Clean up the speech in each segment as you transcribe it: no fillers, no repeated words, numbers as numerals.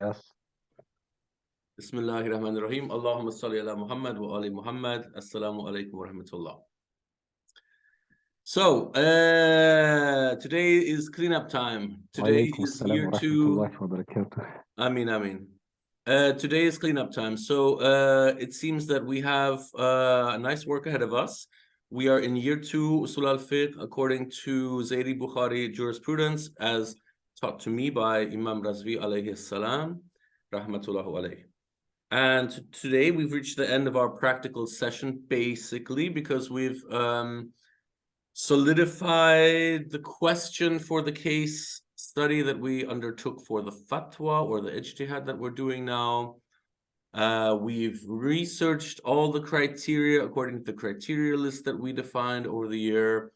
Yes. Bismillahir Rahmanir Rahim. Allahumma salli ala Muhammad wa ali Muhammad. Assalamu alaikum wa rahmatullah. So, today is cleanup time. Today وعليكم is السلام year ورحمة 2. الله وبركاته. Ameen. Today is cleanup time. So, it seems that we have a nice work ahead of us. We are in year 2, Usul al-Fiqh, according to Zaidi Bukhari jurisprudence, as taught to me by Imam Razvi alayhi salam, rahmatullahu alayhi. And today we've reached the end of our practical session, basically, because we've solidified the question for the case study that we undertook for the Fatwa or the Ijtihad that we're doing now. We've researched all the criteria according to the criteria list that we defined over the year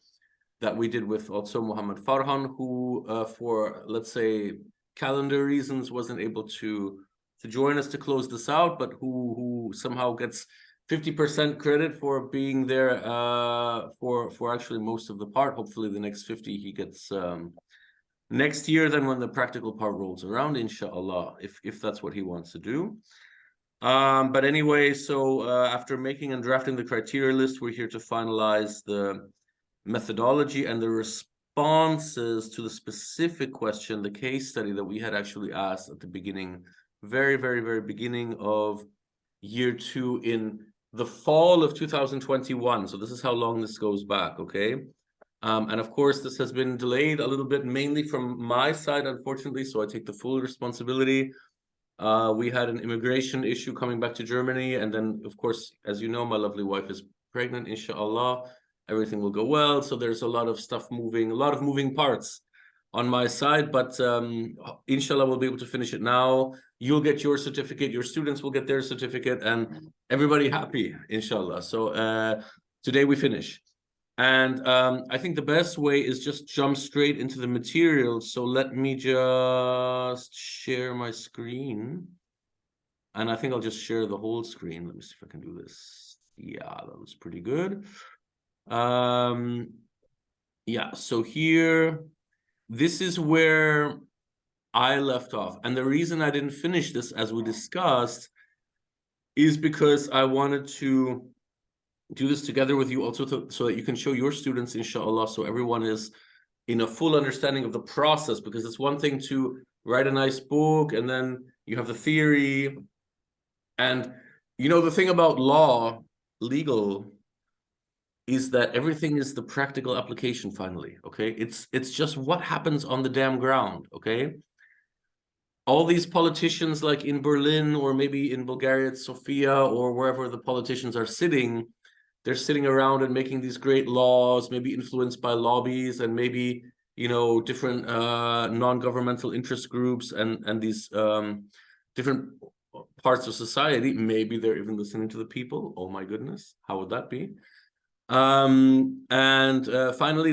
that we did with also Muhammad Farhan, who for, let's say, calendar reasons wasn't able to join us to close this out, but who somehow gets 50% credit for being there for actually most of the part. Hopefully the next 50 he gets next year, then when the practical part rolls around, inshallah, if that's what he wants to do. But anyway, so after making and drafting the criteria list, we're here to finalize the methodology and the responses to the specific question, the case study that we had actually asked at the beginning, very beginning of year 2 in the fall of 2021. So this is how long this goes back, okay? And of course, this has been delayed a little bit, mainly from my side, unfortunately, so I take the full responsibility. We had an immigration issue coming back to Germany, and then, of course, as you know, my lovely wife is pregnant, inshallah. Everything will go well. So there's a lot of stuff moving, a lot of moving parts on my side, but inshallah, we'll be able to finish it now. You'll get your certificate, your students will get their certificate, and everybody happy, inshallah. So today we finish. And I think the best way is just jump straight into the material. So let me just share my screen. And I think I'll just share the whole screen. Let me see if I can do this. Yeah, that looks pretty good. Yeah, so here, this is where I left off. And the reason I didn't finish this, as we discussed, is because I wanted to do this together with you also so that you can show your students, inshallah, so everyone is in a full understanding of the process, because it's one thing to write a nice book and then you have the theory. And, you know, the thing about law, legal, is that everything is the practical application finally, okay? It's just what happens on the damn ground, okay? All these politicians, like in Berlin or maybe in Bulgaria, it's Sofia or wherever the politicians are sitting, they're sitting around and making these great laws, maybe influenced by lobbies and maybe, you know, different non-governmental interest groups and these different parts of society. Maybe they're even listening to the people. Oh my goodness, how would that be? Finally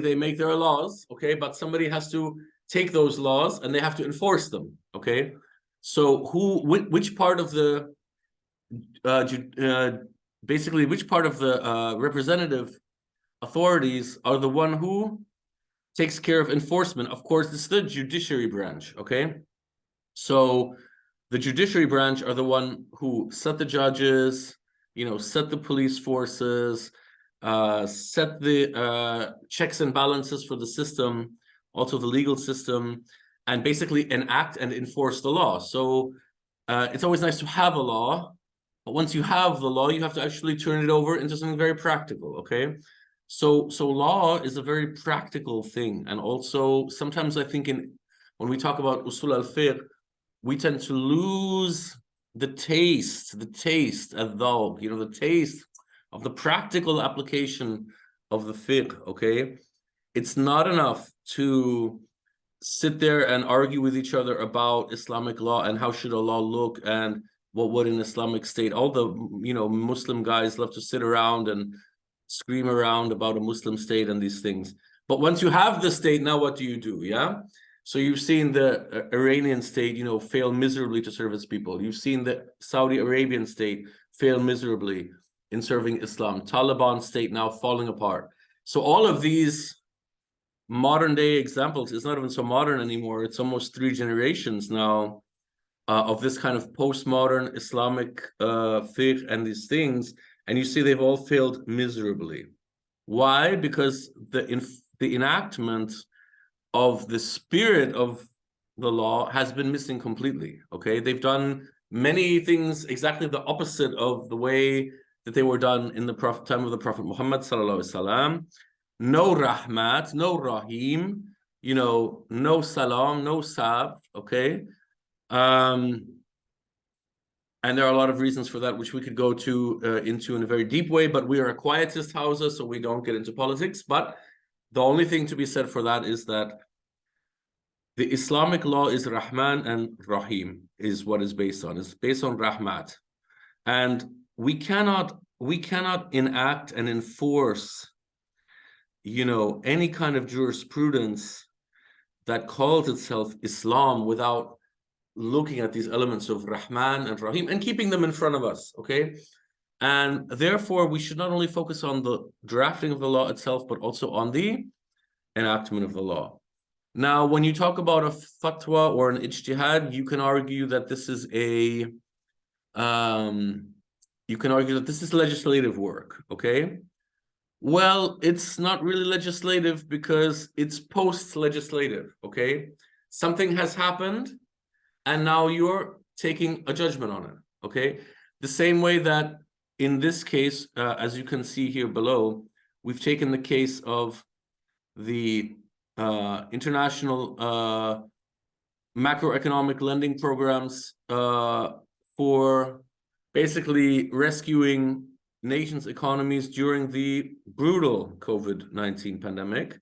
they make their laws, okay, but somebody has to take those laws and they have to enforce them, okay? So which part of the basically which part of the representative authorities are the one who takes care of enforcement? Of course, it's the judiciary branch, okay? So the judiciary branch are the one who set the judges, you know, set the police forces, set the checks and balances for the system, also the legal system, and basically enact and enforce the law. So it's always nice to have a law, but once you have the law, you have to actually turn it over into something very practical, okay? So law is a very practical thing. And also sometimes I think when we talk about Usul al-Fiqh, we tend to lose the taste, al-dhawq, you know, the taste of the practical application of the fiqh, okay? It's not enough to sit there and argue with each other about Islamic law and how should a law look and what would an Islamic state. All the, you know, Muslim guys love to sit around and scream around about a Muslim state and these things. But once you have the state, now what do you do, yeah? So you've seen the Iranian state, you know, fail miserably to serve its people. You've seen the Saudi Arabian state fail miserably in serving Islam. Taliban state now falling apart. So all of these modern day examples, it's not even so modern anymore. It's almost 3 generations now of this kind of postmodern Islamic fiqh and these things, and you see they've all failed miserably. Why? Because the enactment of the spirit of the law has been missing completely. Okay, they've done many things exactly the opposite of the way that they were done in the time of the Prophet Muhammad sallallahu alaihi wasallam. No rahmat, no rahim, you know, no salam, no sab. Okay. And there are a lot of reasons for that, which we could go into in a very deep way, but we are a quietist Hawza, so we don't get into politics. But the only thing to be said for that is that the Islamic law is Rahman and Rahim, is what it's based on. It's based on Rahmat. And we cannot enact and enforce, you know, any kind of jurisprudence that calls itself Islam without looking at these elements of Rahman and Rahim and keeping them in front of us, okay? And therefore, we should not only focus on the drafting of the law itself, but also on the enactment of the law. Now, when you talk about a fatwa or an ijtihad, you can argue that this is legislative work, okay? Well, it's not really legislative because it's post-legislative, okay? Something has happened, and now you're taking a judgment on it, okay? The same way that in this case, as you can see here below, we've taken the case of the international macroeconomic lending programs for basically rescuing nations' economies during the brutal COVID-19 pandemic.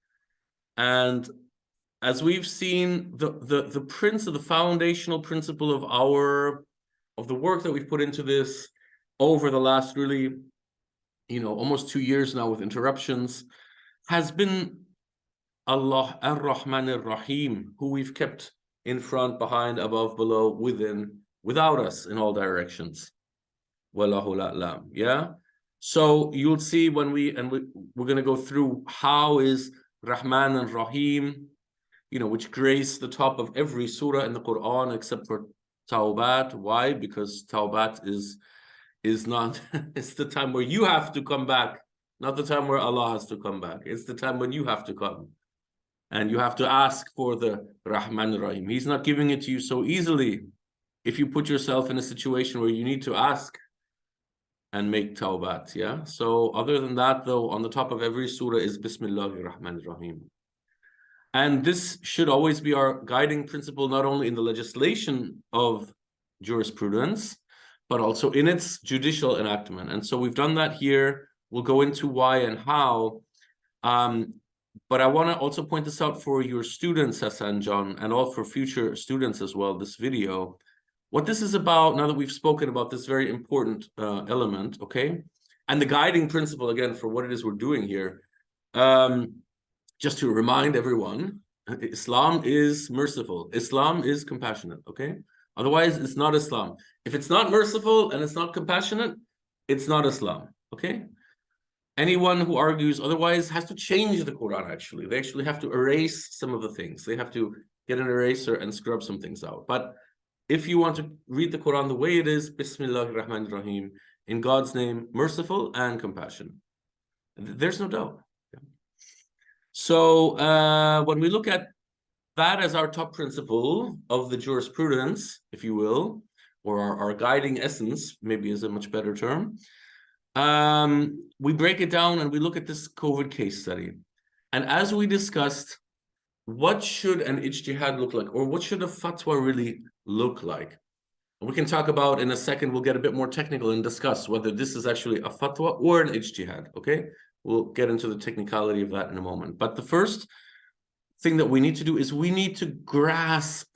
And as we've seen, the foundational principle of the work that we've put into this over the last really, you know, almost 2 years now with interruptions, has been Allah ar-Rahman ar-Rahim, who we've kept in front, behind, above, below, within, without us in all directions. Wallahu la'lam. Yeah. So you'll see when we're going to go through how is Rahman and Rahim, you know, which grace the top of every surah in the Quran except for Tawbat. Why? Because Tawbat is not, it's the time where you have to come back, not the time where Allah has to come back. It's the time when you have to come. And you have to ask for the Rahman Rahim. He's not giving it to you so easily if you put yourself in a situation where you need to ask and make tawbat, yeah? So other than that, though, on the top of every surah is Bismillahir Rahmanir Rahim. And this should always be our guiding principle, not only in the legislation of jurisprudence, but also in its judicial enactment. And so we've done that here. We'll go into why and how. But I want to also point this out for your students, Hassan, John, and all for future students as well, this video. What this is about, now that we've spoken about this very important element, okay? And the guiding principle, again, for what it is we're doing here, just to remind everyone, Islam is merciful. Islam is compassionate, okay? Otherwise, it's not Islam. If it's not merciful and it's not compassionate, it's not Islam, okay? Anyone who argues otherwise has to change the Quran, actually. They actually have to erase some of the things. They have to get an eraser and scrub some things out. But if you want to read the Quran the way it is, Bismillahir Rahmanir Rahim, in God's name, merciful and compassionate. There's no doubt. So when we look at that as our top principle of the jurisprudence, if you will, or our guiding essence, maybe is a much better term, we break it down and we look at this COVID case study. And as we discussed, what should an ijtihad look like, or what should a fatwa really look like? And we can talk about in a second, we'll get a bit more technical and discuss whether this is actually a fatwa or an ijtihad, okay? We'll get into the technicality of that in a moment. But the first thing that we need to do is we need to grasp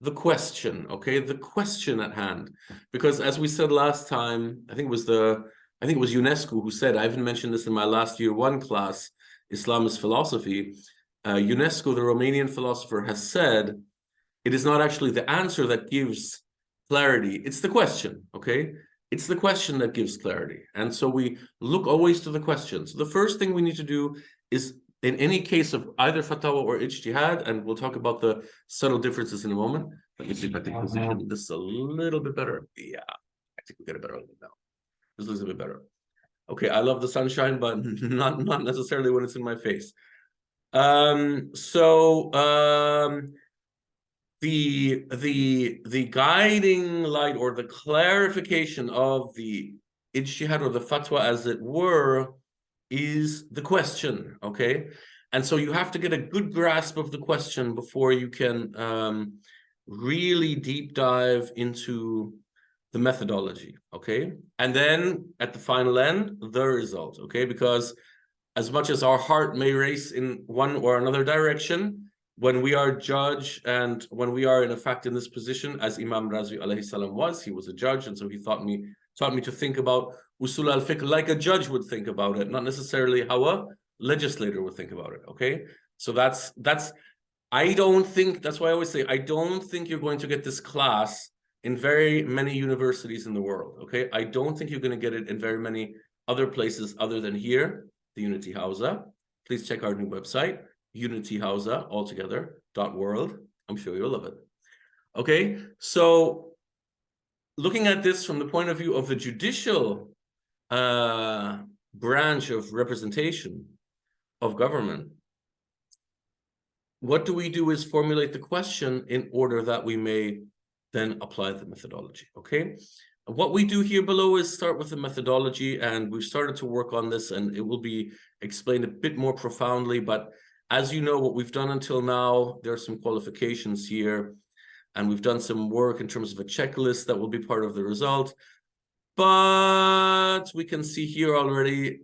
the question, okay? The question at hand. Because as we said last time, I think it was UNESCO who said, I even mentioned this in my last year one class, Islam is philosophy. UNESCO, the Romanian philosopher, has said, it is not actually the answer that gives clarity, it's the question, okay? It's the question that gives clarity. And so we look always to the question. So the first thing we need to do is, in any case of either fatwa or ijtihad, and we'll talk about the subtle differences in a moment, Let me see if I can position this a little bit better. Yeah, I think we get a better look now. This looks a bit better. Okay, I love the sunshine, but not necessarily when it's in my face. The guiding light or the clarification of the Ijtihad or the Fatwa, as it were, is the question, okay? And so you have to get a good grasp of the question before you can really deep dive into the methodology, okay? And then at the final end, the result, okay? Because as much as our heart may race in one or another direction, when we are judge and when we are in fact in this position, as Imam Razvi alayhi salam was, he was a judge, and so he taught me to think about Usul al-Fiqh like a judge would think about it, not necessarily how a legislator would think about it, okay? So that's I don't think, that's why I always say, I don't think you're going to get this class in very many universities in the world, okay? I don't think you're going to get it in very many other places other than here, the Unity Hawza. Please check our new website, Unity Hawza, altogether.world. I'm sure you'll love it. Okay, so looking at this from the point of view of the judicial branch of representation of government, what do we do is formulate the question in order that we may then apply the methodology, okay? What we do here below is start with the methodology, and we've started to work on this, and it will be explained a bit more profoundly, but as you know, what we've done until now, there are some qualifications here, and we've done some work in terms of a checklist that will be part of the result. But we can see here already,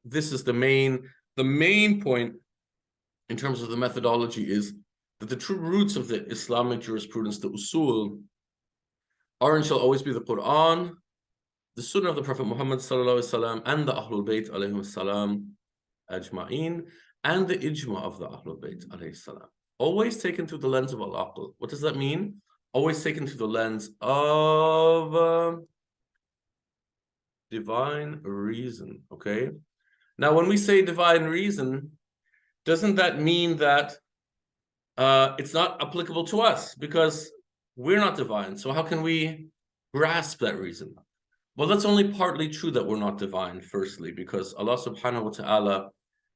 this is the main point in terms of the methodology is that the true roots of the Islamic jurisprudence, the Usul, are and shall always be the Quran, the Sunnah of the Prophet Muhammad sallallahu alaihi wasallam, and the Ahlul Bayt alayhim salam ajma'in, and the Ijma of the Ahlul Bayt alayhi salam. Always taken through the lens of al-aql. What does that mean? Always taken through the lens of divine reason, okay? Now, when we say divine reason, doesn't that mean that it's not applicable to us? Because we're not divine. So how can we grasp that reason? Well, that's only partly true that we're not divine, firstly, because Allah subhanahu wa ta'ala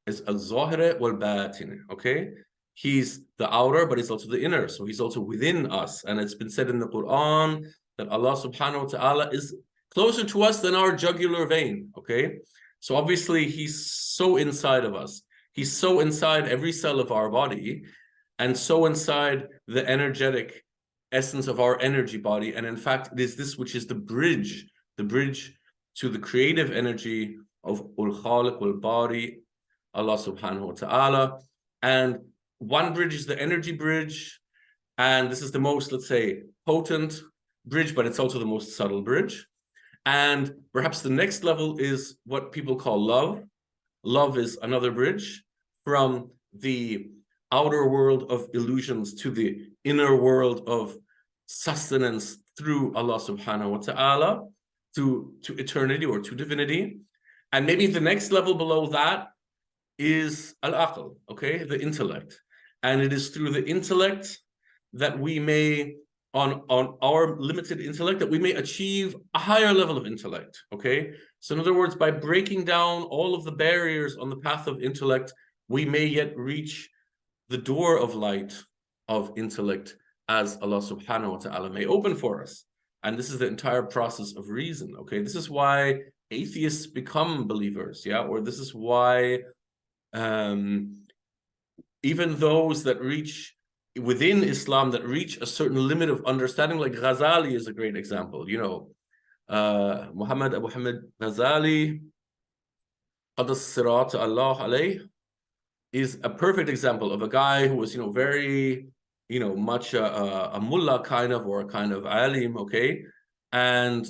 is al-zahir wal-batin, okay? He's the outer, but he's also the inner. So he's also within us. And it's been said in the Quran that Allah subhanahu wa ta'ala is closer to us than our jugular vein, okay? So obviously he's so inside of us. He's so inside every cell of our body, and so inside the energetic essence of our energy body. And in fact, it is this which is the bridge to the creative energy of ul-Khaliq wal-Bari, Allah subhanahu wa ta'ala. And one bridge is the energy bridge, and this is the most, let's say, potent bridge, but it's also the most subtle bridge. And perhaps the next level is what people call love. Love is another bridge from the outer world of illusions to the inner world of sustenance through Allah subhanahu wa ta'ala to eternity or to divinity. And maybe the next level below that is al-aql, okay, the intellect. And it is through the intellect that we may, on our limited intellect, that we may achieve a higher level of intellect, okay? So in other words, by breaking down all of the barriers on the path of intellect, we may yet reach the door of light of intellect as Allah subhanahu wa ta'ala may open for us. And this is the entire process of reason, okay? This is why atheists become believers, yeah? Or this is why even those that reach within Islam, that reach a certain limit of understanding, like Ghazali is a great example, you know, Muhammad Abu Hamid Ghazali, Qadas Sirat Allah alayh, is a perfect example of a guy who was, you know, very, you know, much a mullah kind of, or a kind of alim, okay? And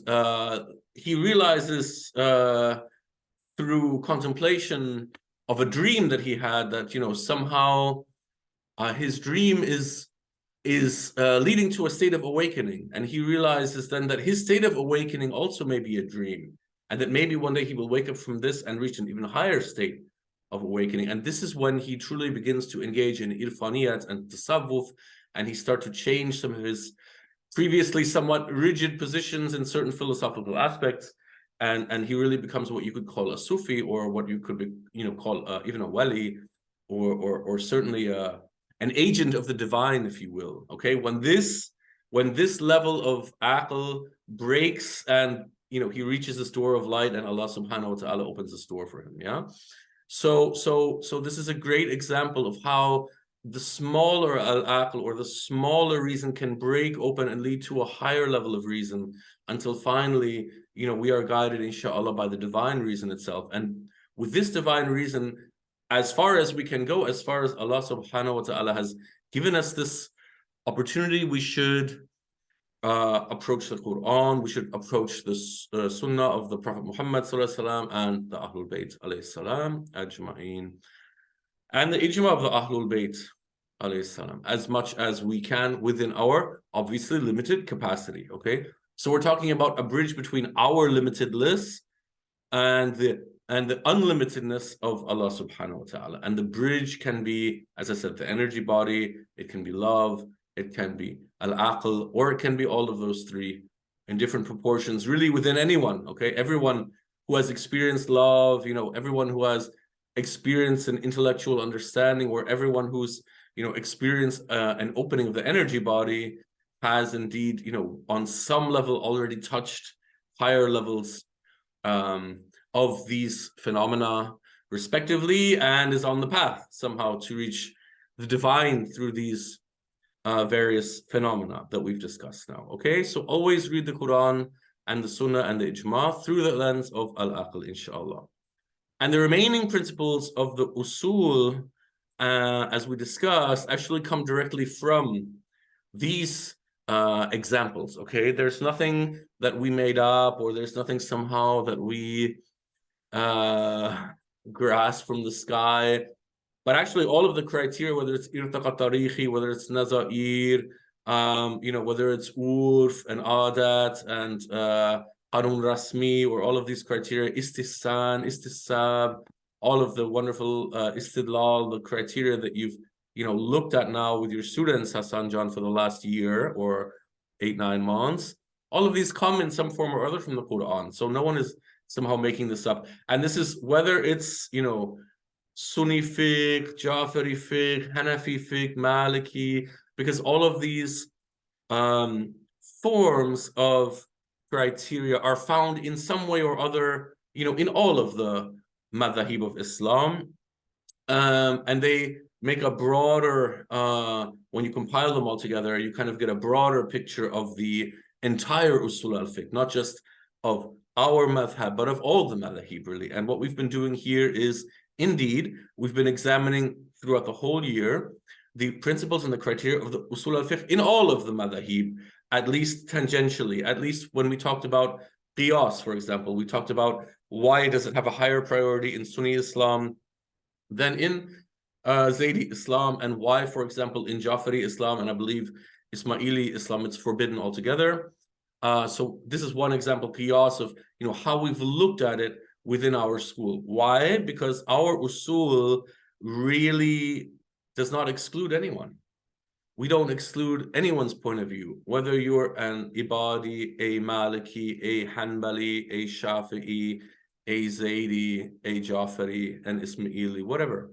he realizes through contemplation of a dream that he had that, you know, somehow his dream is leading to a state of awakening. And he realizes then that his state of awakening also may be a dream, and that maybe one day he will wake up from this and reach an even higher state of awakening. And this is when he truly begins to engage in irfaniyat and tasawwuf and he starts to change some of his previously somewhat rigid positions in certain philosophical aspects, and he really becomes what you could call a Sufi, or what you could be, call even a wali, or certainly an agent of the divine, if you will. Okay, when this level of aql breaks, and he reaches this door of light, and Allah subhanahu wa ta'ala opens this door for him. Yeah. So this is a great example of how the smaller al-aql, or the smaller reason, can break open and lead to a higher level of reason, until finally, we are guided, inshallah, by the divine reason itself. And with this divine reason, as far as we can go, as far as Allah subhanahu wa ta'ala has given us this opportunity, we should approach the Quran, we should approach the Sunnah of the Prophet Muhammad sallallahu alaihi wasallam and the Ahlul Bayt alayhi salam ajma'in, and the ijma of the Ahlul Bayt alayhi salam, as much as we can within our obviously limited capacity. Okay, so we're talking about a bridge between our limited list and the unlimitedness of Allah subhanahu wa ta'ala. And the bridge can be, as I said, the energy body, it can be love, it can be al-aql, or it can be all of those three in different proportions, really, within anyone. Okay, everyone who has experienced love, everyone who has experienced an intellectual understanding, or everyone who's experienced an opening of the energy body, has indeed on some level already touched higher levels of these phenomena respectively, and is on the path somehow to reach the divine through these various phenomena that we've discussed now. Okay, so always read the Quran and the Sunnah and the Ijma through the lens of al-aql, inshallah. And the remaining principles of the Usul, as we discussed, actually come directly from these examples. Okay, there's nothing that we made up, or there's nothing somehow that we grasp from the sky. But actually, all of the criteria, whether it's irtaqa tarihi, whether it's nazair, whether it's urf and adat and qanun rasmi, or all of these criteria, istihsan, istisab, all of the wonderful istidlal, the criteria that you've looked at now with your students, Hassan John, for the last year or 8-9 months, all of these come in some form or other from the Quran. So no one is somehow making this up. And this is whether it's Sunni fiqh, Jafari fiqh, Hanafi fiqh, Maliki, because all of these forms of criteria are found in some way or other, in all of the madhahib of Islam, and they make a broader, when you compile them all together, you kind of get a broader picture of the entire Usul al-Fiqh, not just of our madhab, but of all the madhahib, really. And what we've been doing here is, indeed, we've been examining throughout the whole year the principles and the criteria of the Usul al-Fiqh in all of the madhahib, at least tangentially. At least when we talked about qiyas, for example, we talked about why does it have a higher priority in Sunni Islam than in Zaydi Islam, and why, for example, in Jafari Islam and I believe Ismaili Islam, it's forbidden altogether. So this is one example, qiyas, of how we've looked at it within our school. Why? Because our usul really does not exclude anyone. We don't exclude anyone's point of view, whether you're an Ibadi, a Maliki, a Hanbali, a Shafi'i, a Zaydi, a Jafari, an Ismaili, whatever.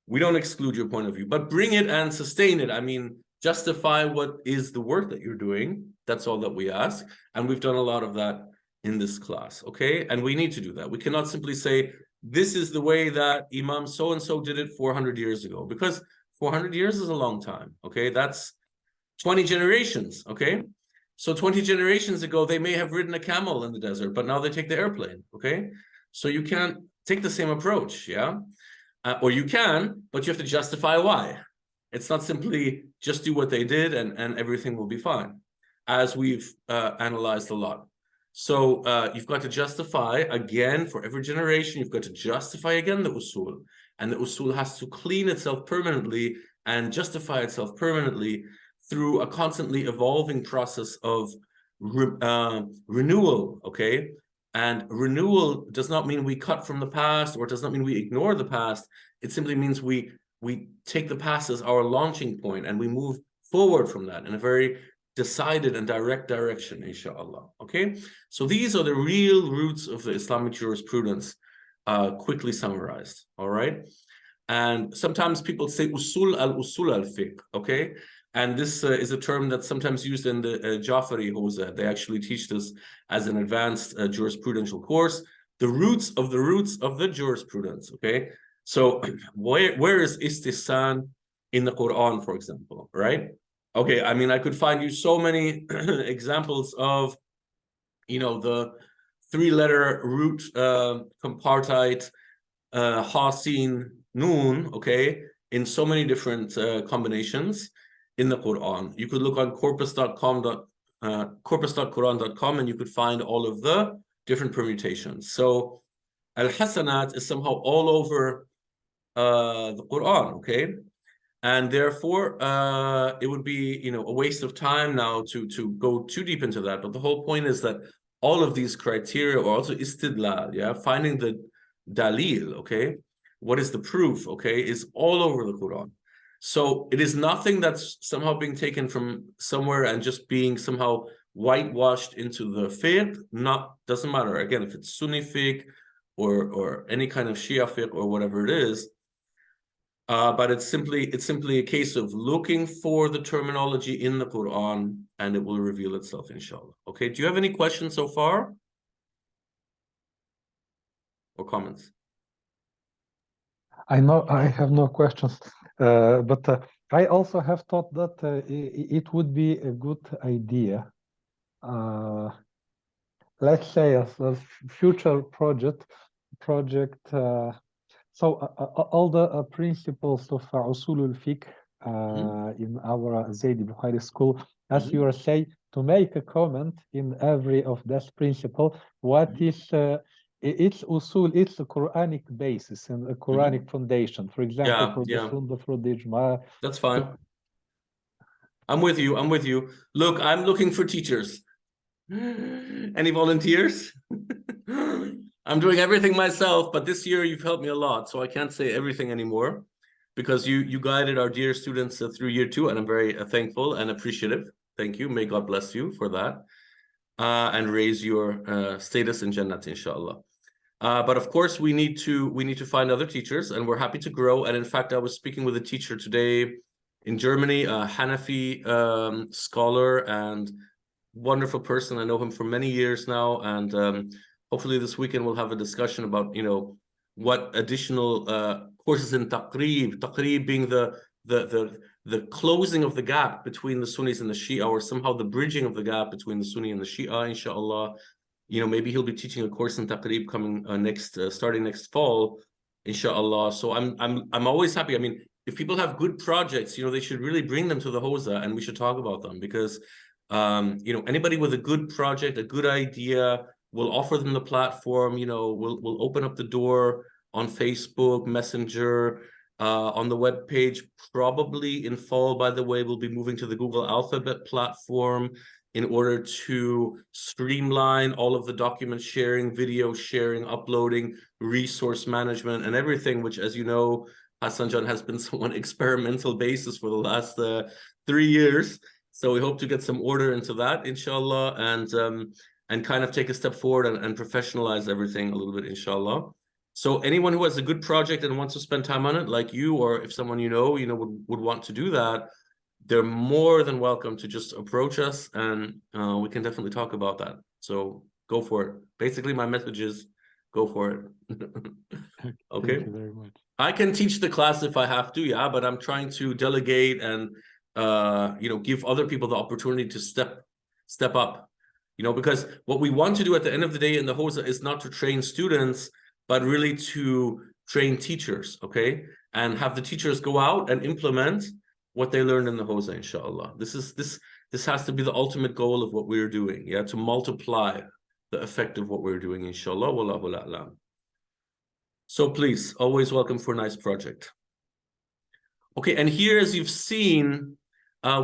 We don't exclude your point of view, but bring it and sustain it. I mean, justify what is the work that you're doing. That's all that we ask. And we've done a lot of that in this class, okay? And we need to do that. We cannot simply say, this is the way that Imam so-and-so did it 400 years ago, because 400 years is a long time, okay? That's 20 generations, okay? So 20 generations ago, they may have ridden a camel in the desert, but now they take the airplane, okay? So you can't take the same approach, yeah? Or you can, but you have to justify why. It's not simply just do what they did and everything will be fine, as we've analyzed a lot. So you've got to justify, again, for every generation, you've got to justify again the usul. And the usul has to clean itself permanently and justify itself permanently through a constantly evolving process of renewal, okay? And renewal does not mean we cut from the past, or it does not mean we ignore the past. It simply means we take the past as our launching point and we move forward from that in a very decided and direct direction, inshallah. Okay, so these are the real roots of the Islamic jurisprudence, quickly summarized. All right, and sometimes people say usul al-fiqh. Okay, and this is a term that's sometimes used in the Jafari Hawza. They actually teach this as an advanced jurisprudential course. The roots of the jurisprudence. Okay, so where is istihsan in the Quran, for example, right? Okay, I mean, I could find you so many examples of, you know, the three-letter root compartite ha, sin, noon, okay, in so many different combinations in the Quran. You could look on corpus.quran.com and you could find all of the different permutations. So al-hasanat is somehow all over the Quran, okay? And therefore, it would be, you know, a waste of time now to go too deep into that. But the whole point is that all of these criteria are also istidlal, yeah, finding the dalil, okay, what is the proof, okay, is all over the Quran. So it is nothing that's somehow being taken from somewhere and just being somehow whitewashed into the fiqh. Doesn't matter. Again, if it's Sunni fiqh or any kind of Shia fiqh or whatever it is. But it's simply a case of looking for the terminology in the Quran, and it will reveal itself, inshallah. Okay, do you have any questions so far? Or comments? I know I have no questions, but I also have thought that it would be a good idea, let's say as a future project, so all the principles of Usul al-Fiqh in our Zayd Bukhari school, as you are saying, to make a comment in every of this principle, what is it's usul, it's a Quranic basis and a Quranic foundation. For example, for the Sunnah, for the Ijma. That's fine. I'm with you. Look, I'm looking for teachers. Any volunteers? I'm doing everything myself, but this year you've helped me a lot, so I can't say everything anymore because you guided our dear students through year 2, and I'm very thankful and appreciative. Thank you. May God bless you for that and raise your status in Jannat, inshallah. But of course, we need to find other teachers, and we're happy to grow. And in fact, I was speaking with a teacher today in Germany, a Hanafi scholar and wonderful person. I know him for many years now, and hopefully this weekend we'll have a discussion about, you know, what additional courses in taqrib being the closing of the gap between the Sunnis and the Shia, or somehow the bridging of the gap between the Sunni and the Shia, inshallah. You know, maybe he'll be teaching a course in taqrib coming starting next fall, inshallah. So I'm always happy. I mean, if people have good projects, you know, they should really bring them to the Hawza and we should talk about them, because you know, anybody with a good project, a good idea, we'll offer them the platform. You know, we'll open up the door on Facebook, Messenger, on the web page. Probably in fall, by the way, we'll be moving to the Google Alphabet platform in order to streamline all of the document sharing, video sharing, uploading, resource management, and everything, which, as you know, Hassan Jan, has been somewhat experimental basis for the last 3 years. So we hope to get some order into that, inshallah, and kind of take a step forward and professionalize everything a little bit, inshallah. So anyone who has a good project and wants to spend time on it, like you, or if someone you know, would want to do that, they're more than welcome to just approach us, and we can definitely talk about that. So go for it. Basically, my message is go for it. Okay. Thank you very much. I can teach the class if I have to, yeah, but I'm trying to delegate and you know, give other people the opportunity to step up, you know, because what we want to do at the end of the day in the Hawza is not to train students, but really to train teachers, okay, and have the teachers go out and implement what they learned in the Hawza, inshallah. This has to be the ultimate goal of what we're doing, yeah, to multiply the effect of what we're doing, inshallah. Wallahu a'lam. So please, always welcome for a nice project. Okay, and here, as you've seen,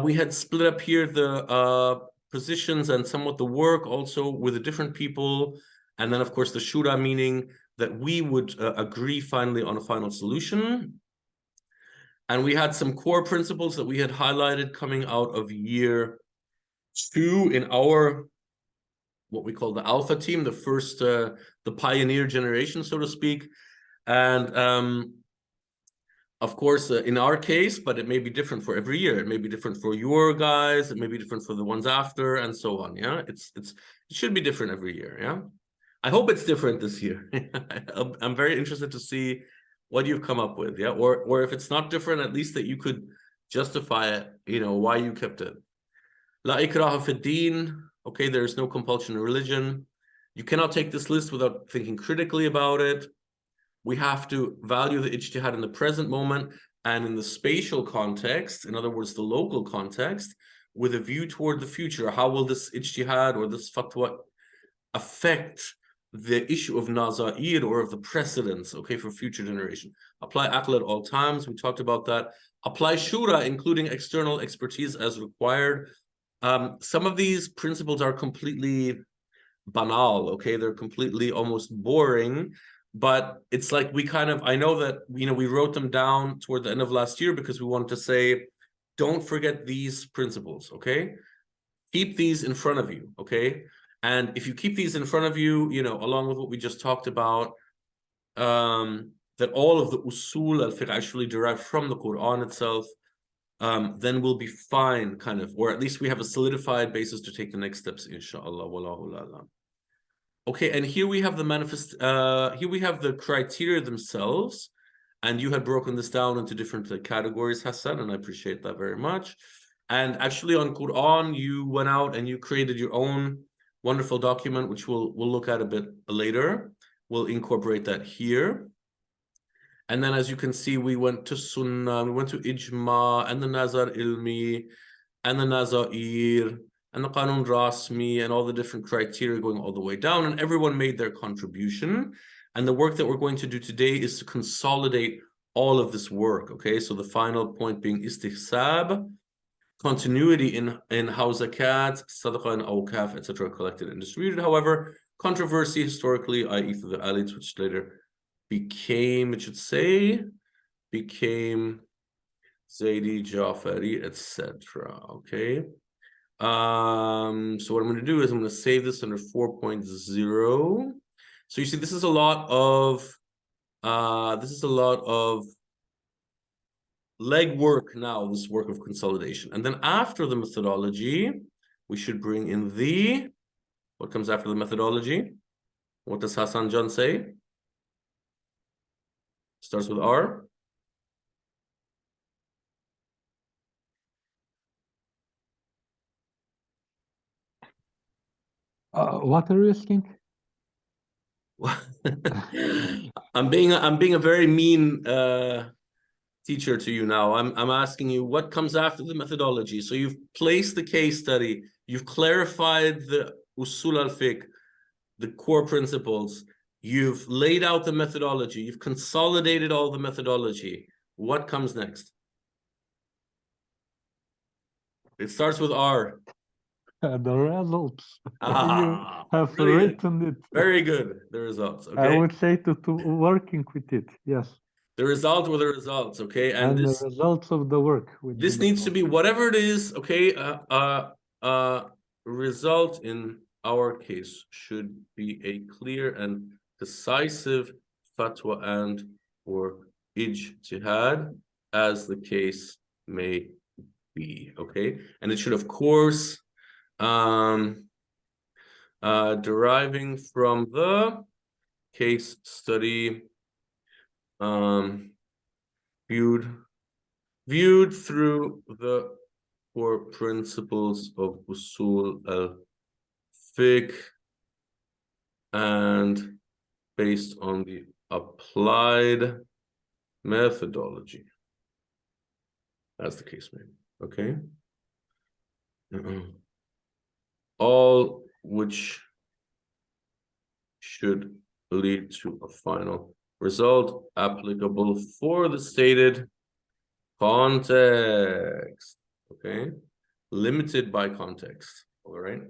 we had split up here the positions and somewhat the work also with the different people, and then of course the shura, meaning that we would agree finally on a final solution. And we had some core principles that we had highlighted coming out of year 2 in our, what we call the alpha team, the first, the pioneer generation, so to speak. And of course, in our case, but it may be different for every year. It may be different for your guys. It may be different for the ones after, and so on. Yeah, it should be different every year. Yeah, I hope it's different this year. I'm very interested to see what you've come up with. Yeah, or if it's not different, at least that you could justify it. You know why you kept it. La ikraha fi din. Okay, there is no compulsion in religion. You cannot take this list without thinking critically about it. We have to value the ijtihad in the present moment and in the spatial context, in other words, the local context, with a view toward the future. How will this ijtihad or this fatwa affect the issue of nazair or of the precedents, okay, for future generation? Apply aql at all times. We talked about that. Apply shura, including external expertise as required. Some of these principles are completely banal, okay? They're completely almost boring. But it's like we kind of, I know that, you know, we wrote them down toward the end of last year because we wanted to say, don't forget these principles, okay? Keep these in front of you, okay? And if you keep these in front of you, you know, along with what we just talked about, that all of the usul al-fiqh actually derive from the Quran itself, then we'll be fine, kind of, or at least we have a solidified basis to take the next steps, inshallah. Wallahu a'lam. Okay, and here we have the here we have the criteria themselves, and you had broken this down into different categories, Hassan, and I appreciate that very much. And actually on Quran, you went out and you created your own wonderful document, which we'll look at a bit later. We'll incorporate that here. And then as you can see, we went to Sunnah, we went to Ijma, and the Nazar Ilmi, and the Nazair, and the Qanun Rasmi, and all the different criteria going all the way down, and everyone made their contribution. And the work that we're going to do today is to consolidate all of this work, okay? So the final point being istihsab, continuity in how zakat, sadaqah, and awqaf, etc. collected and distributed. However, controversy historically, i.e. through the alites, which later became, it should say, became Zaydi, Jafari, etc. Okay. So what I'm going to do is I'm going to save this under 4.0. So you see, this is a lot of legwork now, this work of consolidation. And then after the methodology, we should bring in the, what comes after the methodology? What does Hassan John say? Starts with R. What are you asking? I'm being a very mean teacher to you now. I'm asking you what comes after the methodology. So you've placed the case study, you've clarified the usul al-fiqh, the core principles, you've laid out the methodology, you've consolidated all the methodology. What comes next? It starts with R. The results. Ah, you have brilliant. written it. Very good. The results. Okay. I would say to working with it. Yes. The result were the results. Okay. And this, the results of the work. This needs to be whatever it is. Okay. Result in our case should be a clear and decisive fatwa and or ijtihad, as the case may be. Okay. And it should, of course, deriving from the case study, viewed through the core principles of Usul al-Fiqh and based on the applied methodology, as the case may be. Okay. All which should lead to a final result applicable for the stated context. Okay, limited by context. All right,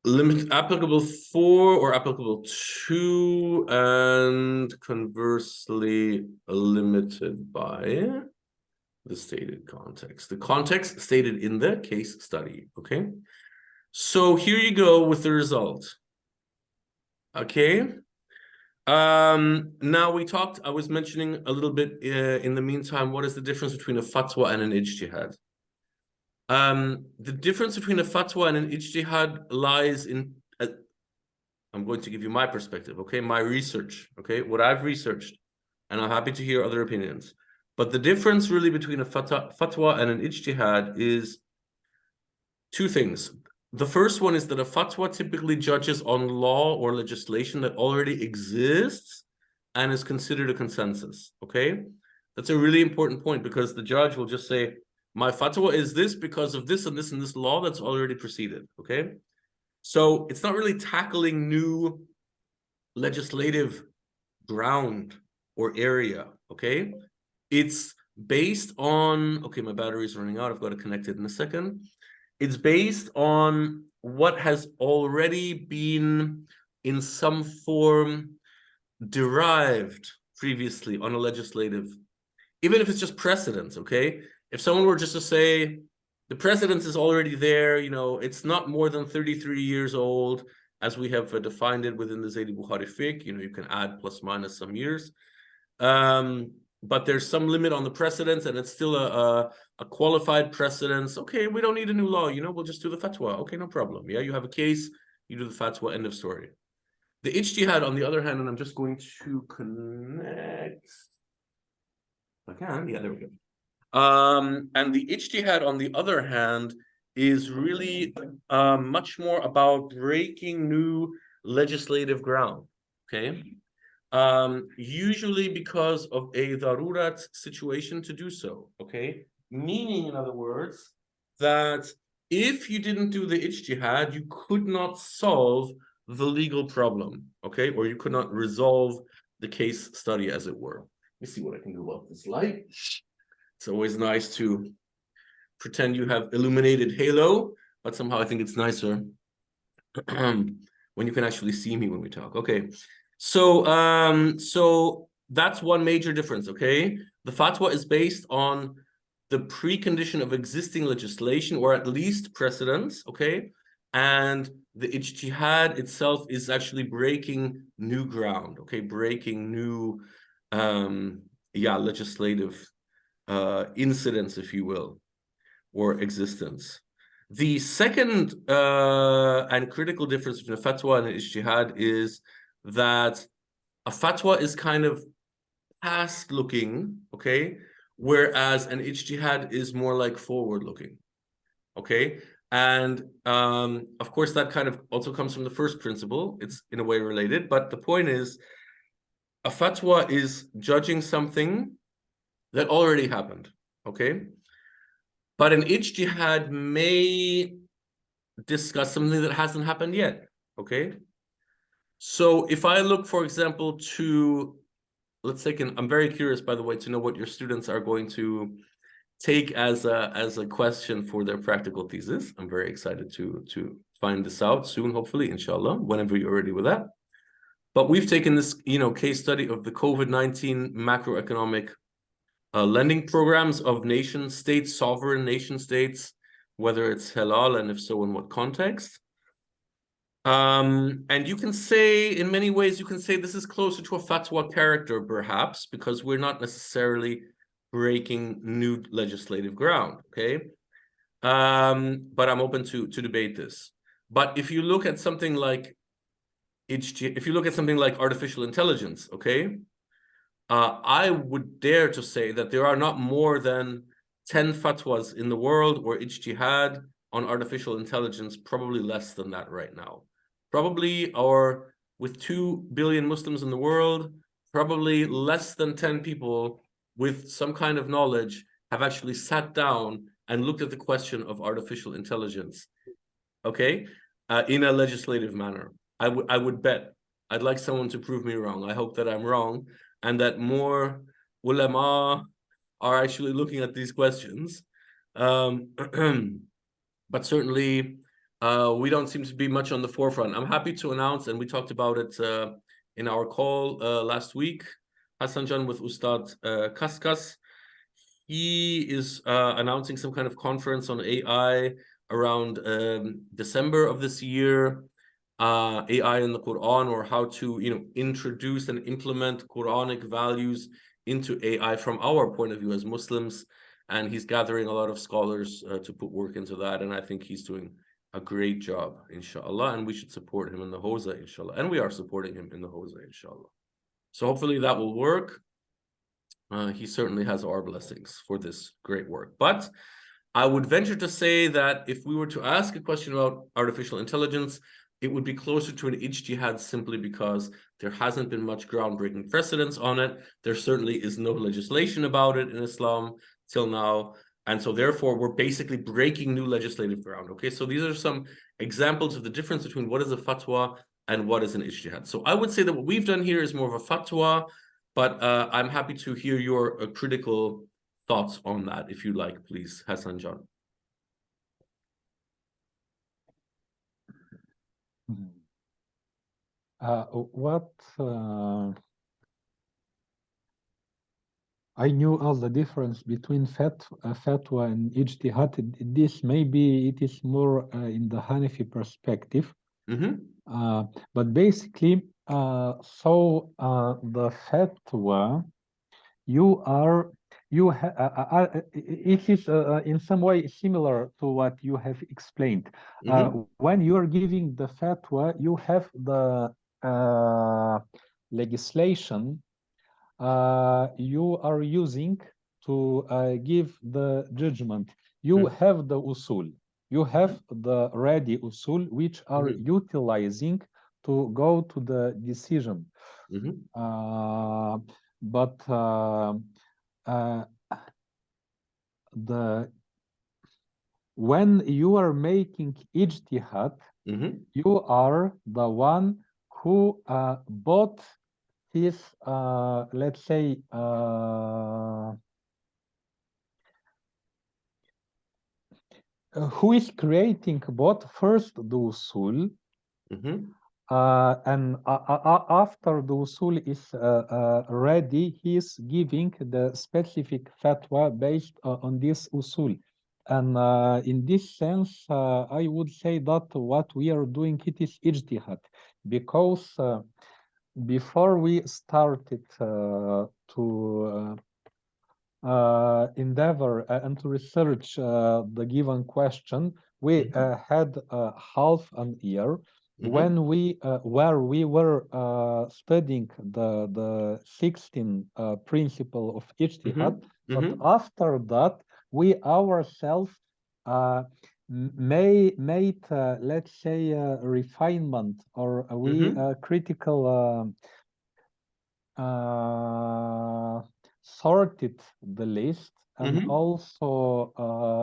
limit applicable for or applicable to, and conversely limited by the stated context. The context stated in the case study, okay? So here you go with the result, okay? Now I was mentioning a little bit in the meantime, what is the difference between a fatwa and an ijtihad? The difference between a fatwa and an ijtihad lies in, I'm going to give you my perspective, okay? My research, okay? What I've researched, and I'm happy to hear other opinions. But the difference really between a fatwa and an ijtihad is two things. The first one is that a fatwa typically judges on law or legislation that already exists and is considered a consensus, okay? That's a really important point because the judge will just say, my fatwa is this because of this and this and this law that's already preceded, okay? So it's not really tackling new legislative ground or area, okay? It's based on, okay, my battery is running out. I've got to connect it in a second. It's based on what has already been in some form derived previously on a legislative, even if it's just precedence, okay? If someone were just to say, the precedence is already there, you know, it's not more than 33 years old, as we have defined it within the Zayd Bukhari fiqh, you know, you can add plus minus some years. But there's some limit on the precedence and it's still a qualified precedence. Okay, we don't need a new law, you know, we'll just do the fatwa. Okay, no problem. Yeah, you have a case, you do the fatwa, end of story. The ijtihad, on the other hand, and I'm just going to connect. If I can, yeah, there we go. And the ijtihad, on the other hand, is really much more about breaking new legislative ground, okay? Usually because of a darurat situation to do so, okay? Meaning, in other words, that if you didn't do the ijtihad, you could not solve the legal problem, okay? Or you could not resolve the case study, as it were. Let me see what I can do about this light. It's always nice to pretend you have illuminated halo, but somehow I think it's nicer when you can actually see me when we talk. Okay, so so that's one major difference. Okay, the fatwa is based on the precondition of existing legislation or at least precedents. Okay, and the ijtihad itself is actually breaking new ground. Okay, breaking new legislative incidents, if you will, or existence. The second and critical difference between a fatwa and an ijtihad is that a fatwa is kind of past looking, okay, whereas an ijtihad is more like forward looking, okay? And of course, that kind of also comes from the first principle. It's in a way related, but the point is, a fatwa is judging something that already happened, okay? But an ijtihad may discuss something that hasn't happened yet, okay? So if I look, for example, to, let's take I'm very curious, by the way, to know what your students are going to take as a question for their practical thesis. I'm very excited to find this out soon, hopefully, inshallah, whenever you're ready with that. But we've taken this, you know, case study of the COVID-19 macroeconomic lending programs of nation states, sovereign nation states, whether it's halal and if so, in what context. And you can say, in many ways, you can say this is closer to a fatwa character, perhaps, because we're not necessarily breaking new legislative ground, okay? But I'm open to debate this. But if you look at something like artificial intelligence, okay, I would dare to say that there are not more than 10 fatwas in the world or ijtihad on artificial intelligence, probably less than that right now. Probably, or with 2 billion Muslims in the world, probably less than 10 people with some kind of knowledge have actually sat down and looked at the question of artificial intelligence, okay, in a legislative manner. I would bet. I'd like someone to prove me wrong. I hope that I'm wrong, and that more ulama are actually looking at these questions. But certainly we don't seem to be much on the forefront. I'm happy to announce, and we talked about it in our call last week, Hassan Jan with Ustad Kaskas. He is announcing some kind of conference on AI around December of this year. AI in the Quran, or how to, introduce and implement Quranic values into AI from our point of view as Muslims. And he's gathering a lot of scholars to put work into that. And I think he's doing a great job, inshallah. And we should support him in the Hawza, inshallah. And we are supporting him in the Hawza, inshallah. So hopefully that will work. He certainly has our blessings for this great work. But I would venture to say that if we were to ask a question about artificial intelligence, it would be closer to an ijtihad, simply because there hasn't been much groundbreaking precedence on it. There certainly is no legislation about it in Islam till now. And so therefore, we're basically breaking new legislative ground. Okay, so these are some examples of the difference between what is a fatwa and what is an ijtihad. So I would say that what we've done here is more of a fatwa, but I'm happy to hear your critical thoughts on that, if you like, please, Hassan Jan. I knew all the difference between fatwa and ijtihad. This maybe it is more in the Hanafi perspective. But basically, the fatwa, it is in some way similar to what you have explained. When you are giving the fatwa, you have the legislation you are using to give the judgment. You have the usul. You have the ready usul, which are utilizing to go to the decision. When you are making ijtihad, you are the one who bought his, let's say, who is creating both first the usul, and after the usul is ready, he is giving the specific fatwa based on this usul. And in this sense, I would say that what we are doing, it is ijtihad, because before we started to endeavor and to research the given question, we had half an year when we where we were studying the 16 principle of ijtihad. But after that, we ourselves made let's say refinement, or we critical sorted the list, and also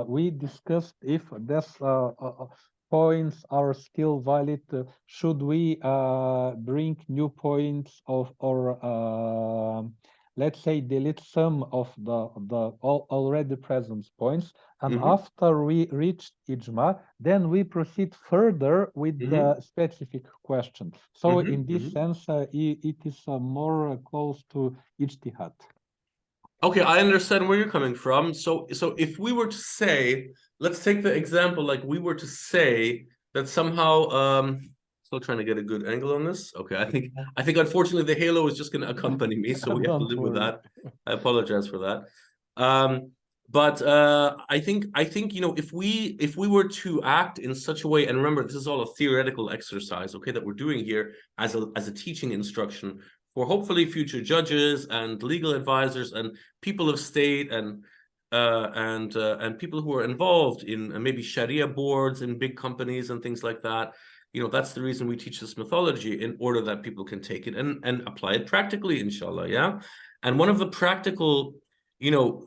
we discussed if these points are still valid. Should we bring new points or let's say delete some of the already present points? And after we reached ijma, then we proceed further with the specific question. So in this sense, it is more close to ijtihad. Okay, I understand where you're coming from. So if we were to say, let's take the example, like we were to say that somehow, still trying to get a good angle on this. Okay, I think unfortunately the halo is just going to accompany me, so we have to live with that. I apologize for that. But I think if we were to act in such a way, and remember, this is all a theoretical exercise, okay, that we're doing here as a teaching instruction for hopefully future judges and legal advisors and people of state and people who are involved in maybe Sharia boards in big companies and things like that. That's the reason we teach this methodology, in order that people can take it and apply it practically, inshallah. Yeah. And one of the practical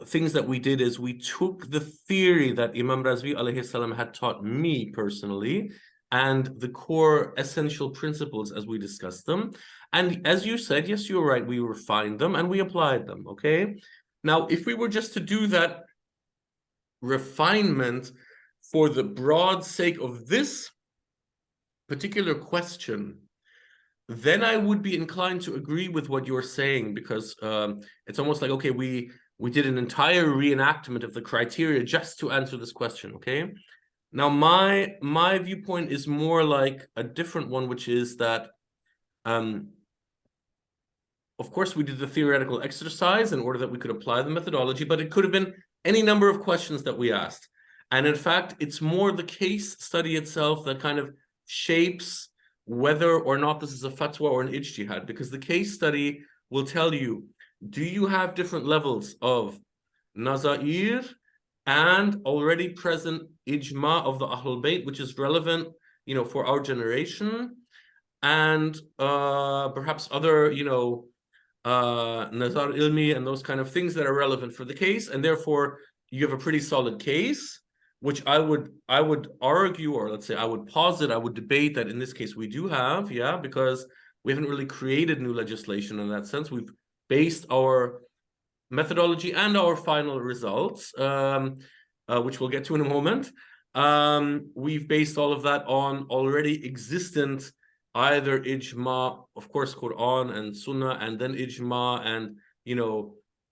things that we did is we took the theory that Imam Razvi alayhi salam had taught me personally, and the core essential principles as we discussed them. And as you said, yes, you're right, we refined them and we applied them, okay? Now, if we were just to do that refinement for the broad sake of this particular question, then I would be inclined to agree with what you're saying, because it's almost like, okay, we did an entire reenactment of the criteria just to answer this question, okay? Now, my viewpoint is more like a different one, which is that, of course, we did the theoretical exercise in order that we could apply the methodology, but it could have been any number of questions that we asked. And in fact, it's more the case study itself that kind of shapes whether or not this is a fatwa or an ijtihad, because the case study will tell you, do you have different levels of nazair and already present ijma of the Ahlul Bayt, which is relevant, for our generation, and perhaps other, nazar ilmi and those kind of things that are relevant for the case, and therefore you have a pretty solid case, which I would argue, or let's say I would posit, I would debate that in this case we do have, because we haven't really created new legislation in that sense. We've based our methodology and our final results, which we'll get to in a moment. We've based all of that on already existent either ijma, of course, Quran and Sunnah, and then ijma, and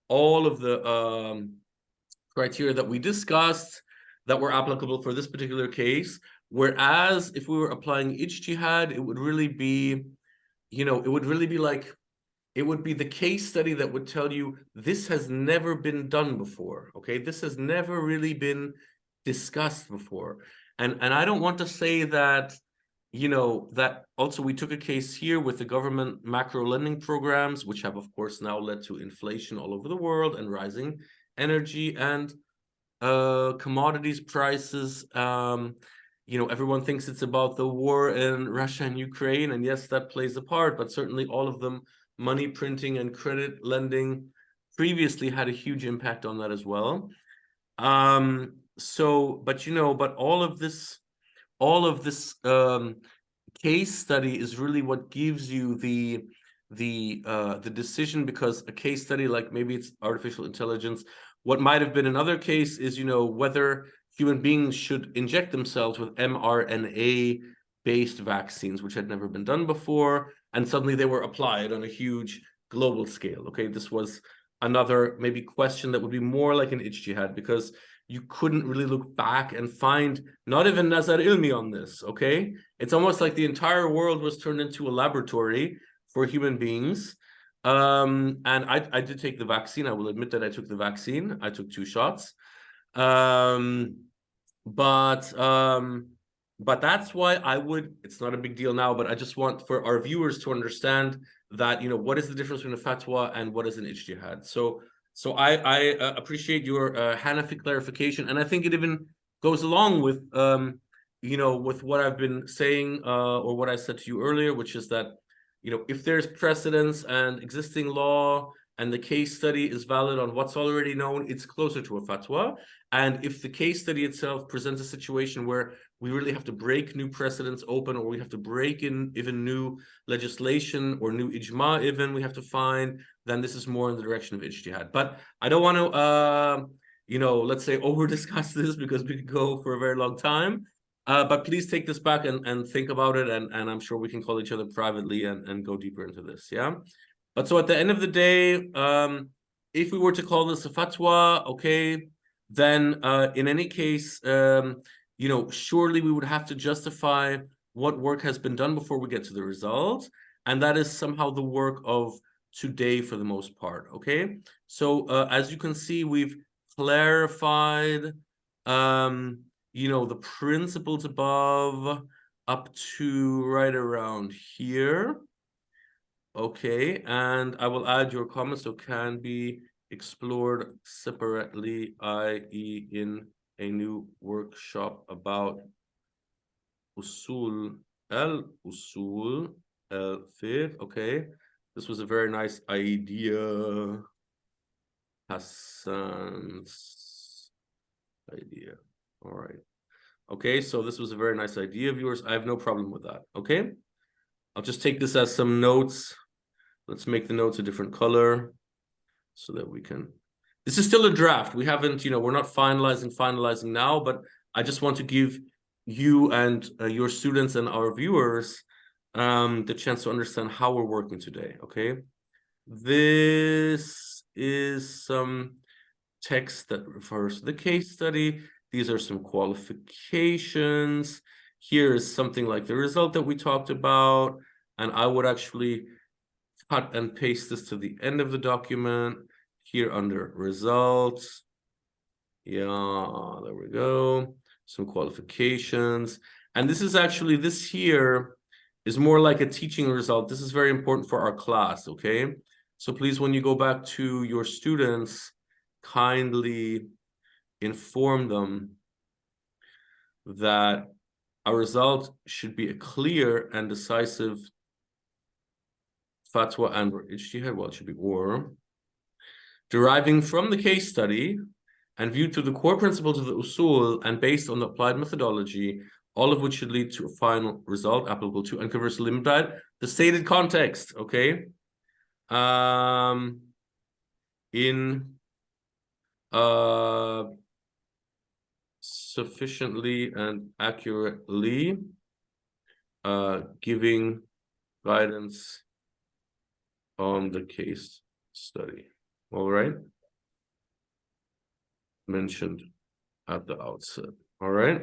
all of the criteria that we discussed that were applicable for this particular case. Whereas if we were applying ijtihad, it would really be, it would be the case study that would tell you this has never been done before. Okay, this has never really been discussed before, and I don't want to say that. That also we took a case here with the government macro lending programs, which have, of course, now led to inflation all over the world and rising energy and commodities prices. Everyone thinks it's about the war in Russia and Ukraine, and yes, that plays a part, but certainly all of them, money printing and credit lending, previously had a huge impact on that as well. But all of this case study is really what gives you the decision, because a case study, like maybe it's artificial intelligence, what might have been another case is whether human beings should inject themselves with mRNA based vaccines, which had never been done before, and suddenly they were applied on a huge global scale. Okay, this was another maybe question that would be more like an ijtihad, because you couldn't really look back and find not even nazar ilmi on this. Okay, it's almost like the entire world was turned into a laboratory for human beings. And I did take the vaccine. I will admit that I took the vaccine. I took 2 shots. But that's why it's not a big deal now, but I just want for our viewers to understand that, what is the difference between a fatwa and what is an ijtihad. So I appreciate your Hanafi clarification, and I think it even goes along with with what I've been saying or what I said to you earlier, which is that if there's precedence and existing law and the case study is valid on what's already known, it's closer to a fatwa. And if the case study itself presents a situation where we really have to break new precedents open, or we have to break in even new legislation or new ijma even we have to find, then this is more in the direction of ijtihad. But I don't want to, let's say over discuss this, because we could go for a very long time. But please take this back and think about it, and I'm sure we can call each other privately and go deeper into this, yeah? But so at the end of the day, if we were to call this a fatwa, okay, then in any case, surely we would have to justify what work has been done before we get to the result, and that is somehow the work of today for the most part, okay? So as you can see, we've clarified the principles above up to right around here. Okay, and I will add your comments so can be explored separately, i.e. in a new workshop about Usul al-Fiqh. Okay, this was a very nice idea. Hassan's idea. All right. Okay, so this was a very nice idea of yours. I have no problem with that. Okay, I'll just take this as some notes. Let's make the notes a different color so that we can. This is still a draft. We haven't, we're not finalizing now, but I just want to give you and your students and our viewers the chance to understand how we're working today, okay? This is some text that refers to the case study. These are some qualifications. Here is something like the result that we talked about, and I would actually cut and paste this to the end of the document here under results. Yeah, there we go. Some qualifications. And this is actually, this here is more like a teaching result. This is very important for our class, okay? So please, when you go back to your students, kindly inform them that our result should be a clear and decisive fatwa and ijtihad, well, it should be or, deriving from the case study and viewed through the core principles of the usul and based on the applied methodology, all of which should lead to a final result applicable to and conversely limited the stated context, okay? In sufficiently and accurately giving guidance on the case study. All right, mentioned at the outset. All right,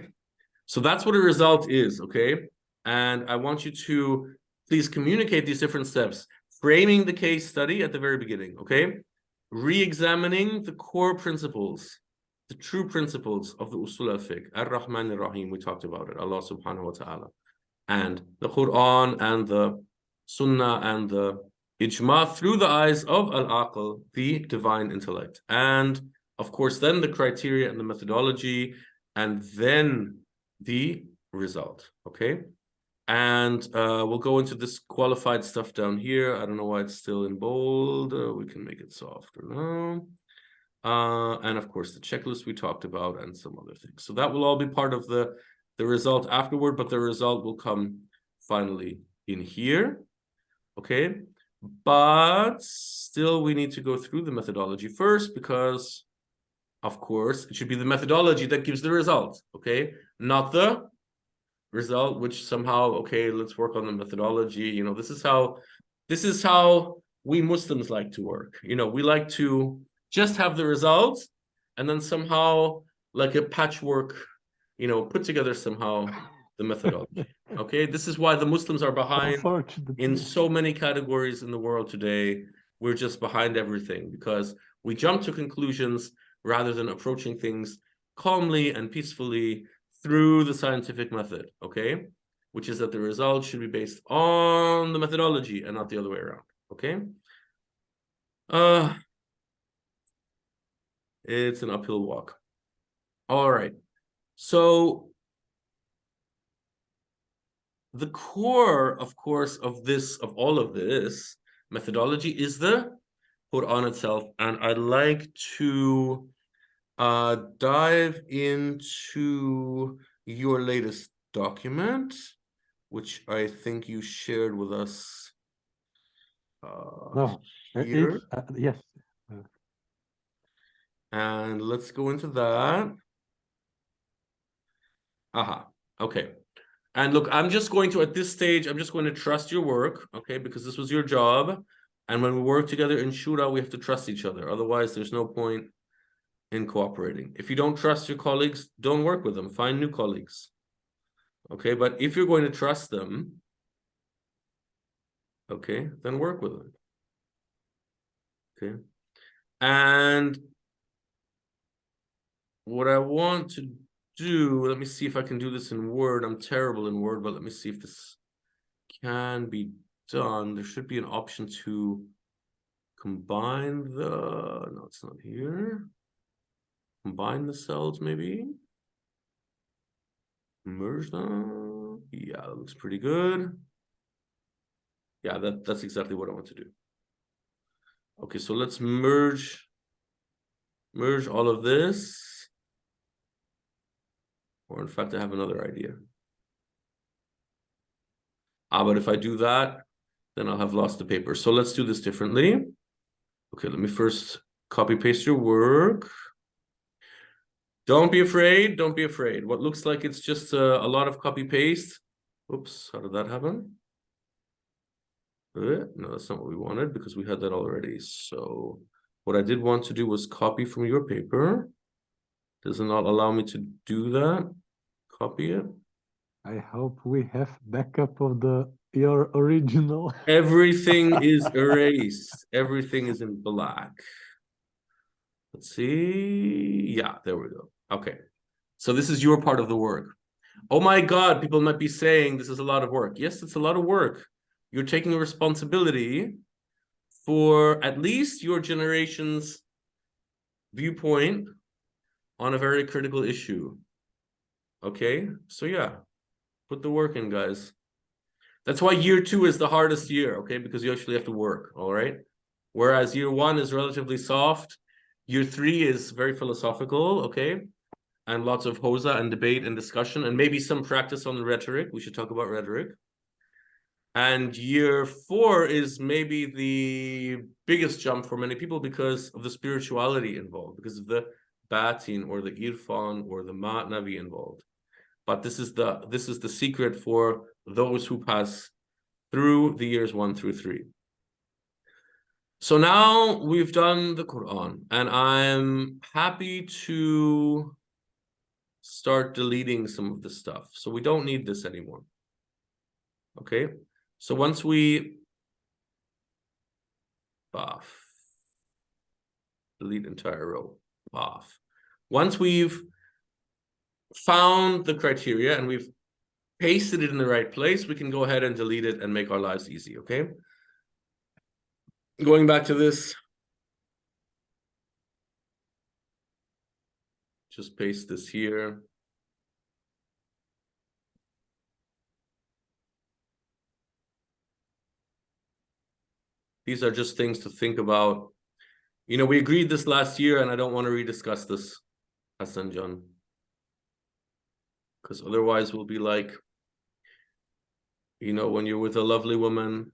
so that's what a result is, okay? And I want you to please communicate these different steps. Framing the case study at the very beginning, okay? Re-examining the core principles, the true principles of the Usul al-Fiqh, ar-Rahman ar-Rahim, we talked about it, Allah subhanahu wa ta'ala, and the Quran and the Sunnah and the Ijma through the eyes of al-Aql, the divine intellect. And of course, then the criteria and the methodology, and then the result, okay? And we'll go into this qualified stuff down here. I don't know why it's still in bold. We can make it softer now. And of course, the checklist we talked about and some other things. So that will all be part of the result afterward, but the result will come finally in here, okay? But still, we need to go through the methodology first because, of course, it should be the methodology that gives the result, okay? Not the result, which somehow, okay, let's work on the methodology. You know, this is how we Muslims like to work. You know, we like to just have the results and then somehow, like a patchwork, you know, put together somehow the methodology. Okay, this is why the Muslims are behind in so many categories in the world today. We're just behind everything because we jump to conclusions rather than approaching things calmly and peacefully through the scientific method, okay? Which is that the results should be based on the methodology and not the other way around, okay? It's an uphill walk. All right, so the core, of course, of all of this methodology is the Quran itself, and I'd like to dive into your latest document, which I think you shared with us here. Yes. And let's go into that. Aha, okay. And look, I'm just going to, at this stage, I'm just going to trust your work, okay? Because this was your job. And when we work together in Shura, we have to trust each other. Otherwise, there's no point in cooperating. If you don't trust your colleagues, don't work with them. Find new colleagues. Okay, but if you're going to trust them, okay, then work with them. Okay. And what I want to do, let me see if I can do this in Word. I'm terrible in Word, but let me see if this can be done. There should be an option to combine the, no, it's not here. Combine the cells, maybe. Merge them. Yeah, that looks pretty good. Yeah, that's exactly what I want to do. Okay, so let's merge all of this. Or in fact, I have another idea. But if I do that, then I'll have lost the paper. So let's do this differently. Okay, let me first copy paste your work. Don't be afraid. Don't be afraid. What looks like it's just a lot of copy paste. Oops, how did that happen? No, that's not what we wanted because we had that already. So what I did want to do was copy from your paper. Does it not allow me to do that? Copy it. I hope we have backup of your original. Everything is erased. Everything is in black. Let's see. Yeah, there we go. Okay. So this is your part of the work. Oh my God, people might be saying this is a lot of work. Yes, it's a lot of work. You're taking a responsibility for at least your generation's viewpoint on a very critical issue. Okay, so yeah, put the work in, guys. That's why year 2 is the hardest year, okay? Because you actually have to work, all right? Whereas year 1 is relatively soft. Year 3 is very philosophical, okay? And lots of Hawza and debate and discussion, and maybe some practice on the rhetoric. We should talk about rhetoric. And year 4 is maybe the biggest jump for many people because of the spirituality involved, because of the batin or the irfan or the ma'navi involved. But this is the secret for those who pass through the years 1 through 3. So now we've done the Quran, and I'm happy to start deleting some of the stuff. So we don't need this anymore. Okay, so once we delete entire row, once we've found the criteria and we've pasted it in the right place, we can go ahead and delete it and make our lives easy, okay? Going back to this, just paste this here. These are just things to think about. You know, we agreed this last year, and I don't want to rediscuss this, Hassan John. Because otherwise we'll be like, you know, when you're with a lovely woman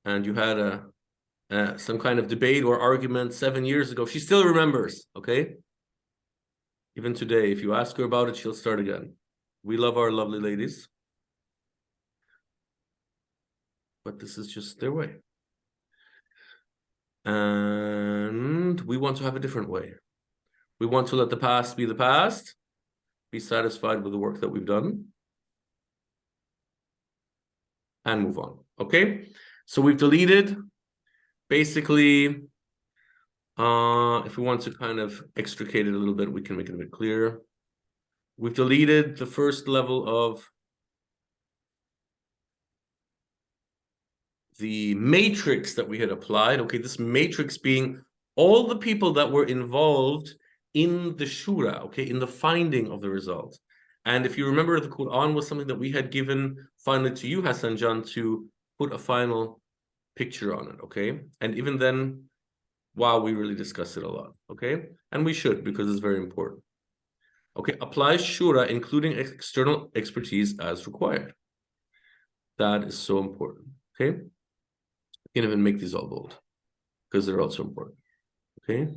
and you had some kind of debate or argument 7 years ago, she still remembers, okay? Even today, if you ask her about it, she'll start again. We love our lovely ladies. But this is just their way. And we want to have a different way. We want to let the past be the past, be satisfied with the work that we've done, and move on, okay? So we've deleted, basically, if we want to kind of extricate it a little bit, we can make it a bit clearer. We've deleted the first level of the matrix that we had applied, okay? This matrix being all the people that were involved in the shura, okay, in the finding of the result. And if you remember, the Quran was something that we had given finally to you, Hassan Jan, to put a final picture on it, okay? And even then, wow, we really discussed it a lot, okay? And we should, because it's very important. Okay, apply shura, including external expertise as required. That is so important, okay? You can even make these all bold, because they're also important, okay?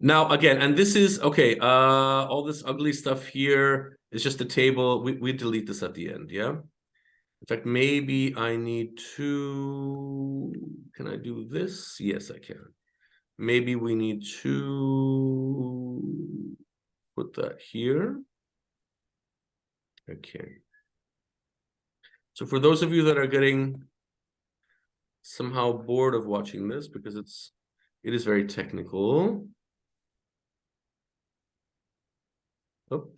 Now, again, and this is, okay, all this ugly stuff here is just a table. We delete this at the end, yeah? In fact, maybe I need to, can I do this? Yes, I can. Maybe we need to put that here. Okay. So for those of you that are getting somehow bored of watching this, because it is very technical. Oh.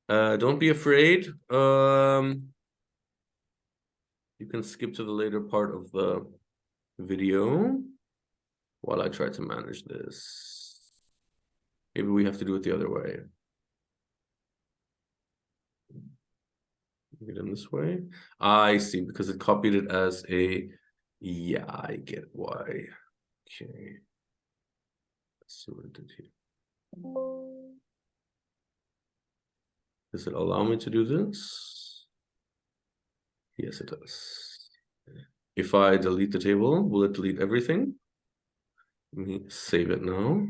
Don't be afraid. You can skip to the later part of the video while I try to manage this. Maybe we have to do it the other way. Get in this way. I see, because it copied it as a, yeah, I get why. Okay. Let's see what it did here. Does it allow me to do this? Yes, it does. If I delete the table, will it delete everything? Let me save it now.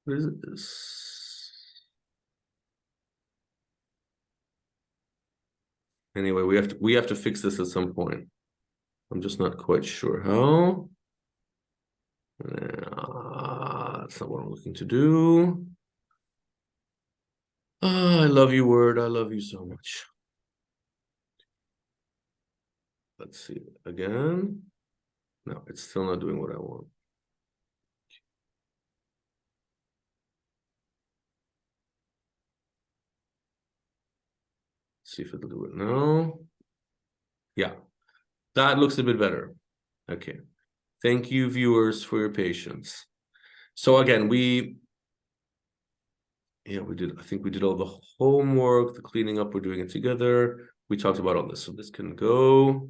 What is this? Anyway, we have to fix this at some point. I'm just not quite sure how. That's not what I'm looking to do. Oh, I love you, Word. I love you so much. Let's see again. No, it's still not doing what I want. See if it'll do it now. Yeah, that looks a bit better. Okay. Thank you, viewers, for your patience. So again, I think we did all the homework, the cleaning up, we're doing it together. We talked about all this. So this can go.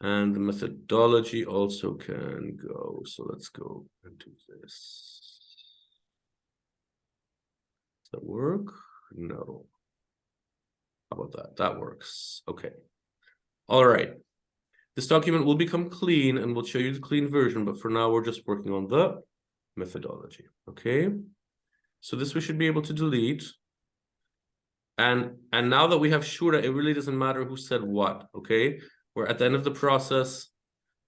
And the methodology also can go. So let's go and do this. Does that work? No. How about that? That works. Okay. All right. This document will become clean and we'll show you the clean version, but for now we're just working on the methodology. Okay. So this we should be able to delete. And now that we have shura, it really doesn't matter who said what. Okay. We're at the end of the process,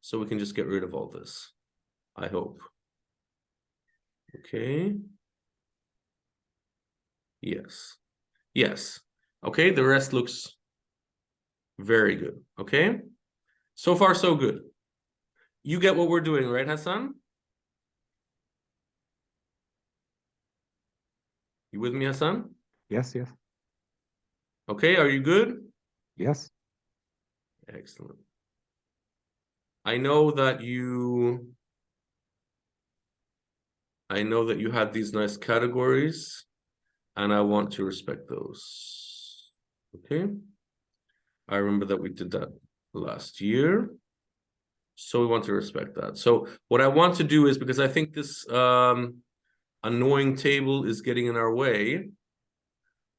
so we can just get rid of all this. I hope. Okay. Yes. Yes. Okay, the rest looks very good. Okay. So far, so good. You get what we're doing, right, Hassan? You with me, Hassan? Yes, yes. Okay, are you good? Yes. Excellent. I know that you had these nice categories, and I want to respect those. Okay. I remember that we did that last year. So we want to respect that. So what I want to do is, because I think this annoying table is getting in our way,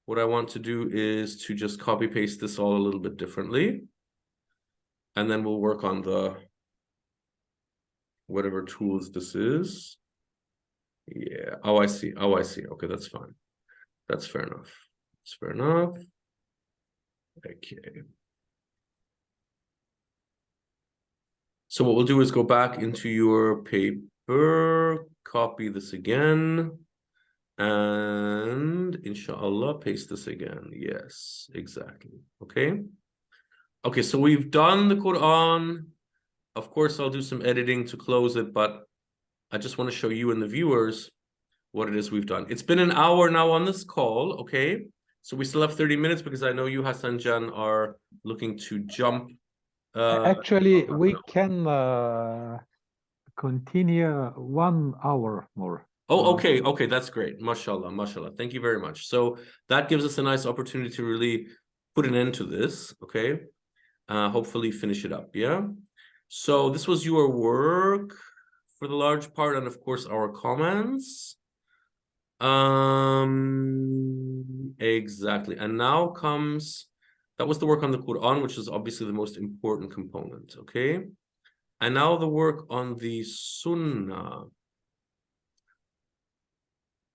what I want to do is to just copy paste this all a little bit differently. And then we'll work on the whatever tools this is. Yeah. Oh, I see. Oh, I see. Okay, that's fine. That's fair enough. That's fair enough. Okay. So what we'll do is go back into your paper, copy this again, and inshallah, paste this again. Yes, exactly. Okay. Okay, so we've done the Quran. Of course, I'll do some editing to close it, but I just want to show you and the viewers what it is we've done. It's been an hour now on this call, okay? So we still have 30 minutes because I know you, Hassan Jan, are looking to jump. Actually, we can continue 1 hour more. Oh, okay, okay, that's great. Mashallah, mashallah. Thank you very much. So that gives us a nice opportunity to really put an end to this, okay? Hopefully finish it up, yeah? So this was your work for the large part, and of course our comments. Exactly. And now comes, that was the work on the Quran, which is obviously the most important component, okay? And now the work on the Sunnah.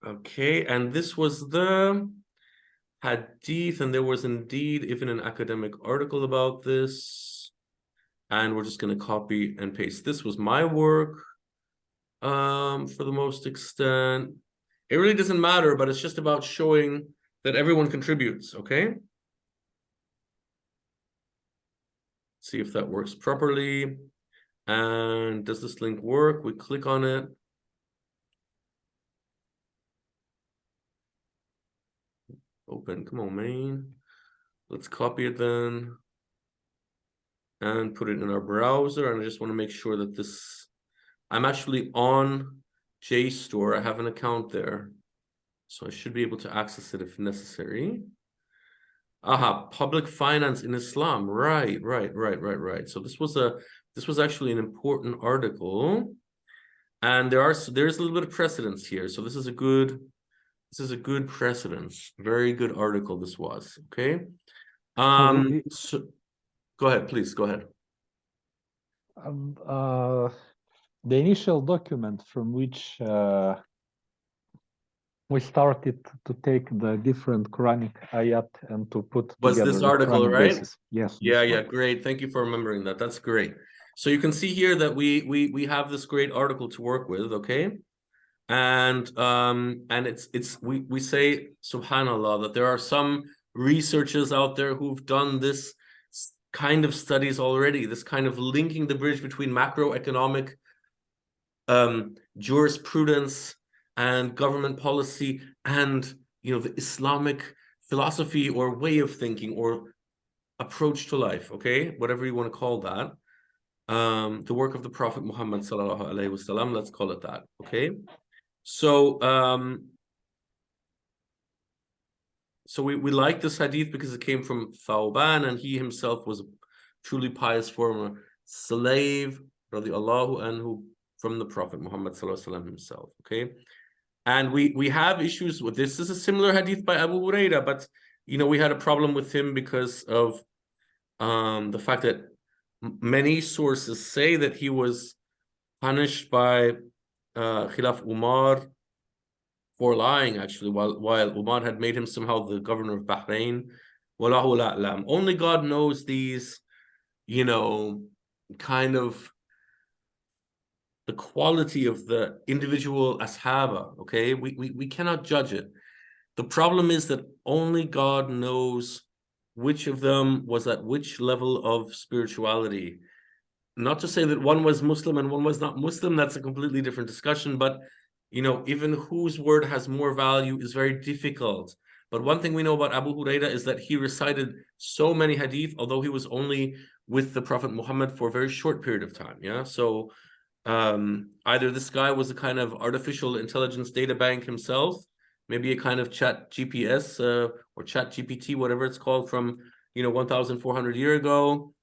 Okay, and this was the Hadith, and there was indeed even an academic article about this. And we're just going to copy and paste. This was my work for the most extent. It really doesn't matter, but it's just about showing that everyone contributes, okay? See if that works properly. And does this link work? We click on it. Open, come on, man. Let's copy it then. And put it in our browser. And I just want to make sure that this, I'm actually on JSTOR. I have an account there. So I should be able to access it if necessary. Aha, public finance in Islam. Right. So this was actually an important article. And there's a little bit of precedence here. So this is a good precedence. Very good article this was. Okay. So go ahead, please. Go ahead. The initial document from which we started to take the different Quranic ayat and to put Was together this the article, Quranic right? basis. Yes. Yeah, this yeah, one. great. Thank you for remembering that. That's great. So you can see here that we have this great article to work with, okay? And we say, subhanallah, that there are some researchers out there who've done this kind of studies already, this kind of linking the bridge between macroeconomic jurisprudence and government policy and, you know, the Islamic philosophy or way of thinking or approach to life, okay, whatever you want to call that. The work of the Prophet Muhammad sallallahu alaihi wasallam, let's call it that, okay? So we like this hadith because it came from Thawban, and he himself was a truly pious former slave, radiallahu anhu, from the Prophet Muhammad sallallahu alaihi wasallam himself, okay? And we have issues with this. This is a similar hadith by Abu Huraira, but you know, we had a problem with him because of the fact that many sources say that he was punished by Khilaf Umar for lying, actually, while Umar had made him somehow the governor of Bahrain. Wallahu a'lam. Only God knows these, you know, kind of the quality of the individual ashaba, okay? We cannot judge it. The problem is that only God knows which of them was at which level of spirituality. Not to say that one was Muslim and one was not Muslim, that's a completely different discussion, but you know, even whose word has more value is very difficult. But one thing we know about Abu Huraira is that he recited so many hadith, although he was only with the Prophet Muhammad for a very short period of time. Yeah. So either this guy was a kind of artificial intelligence data bank himself, maybe a kind of chat GPS or chat GPT, whatever it's called, from, you know, 1,400 years ago,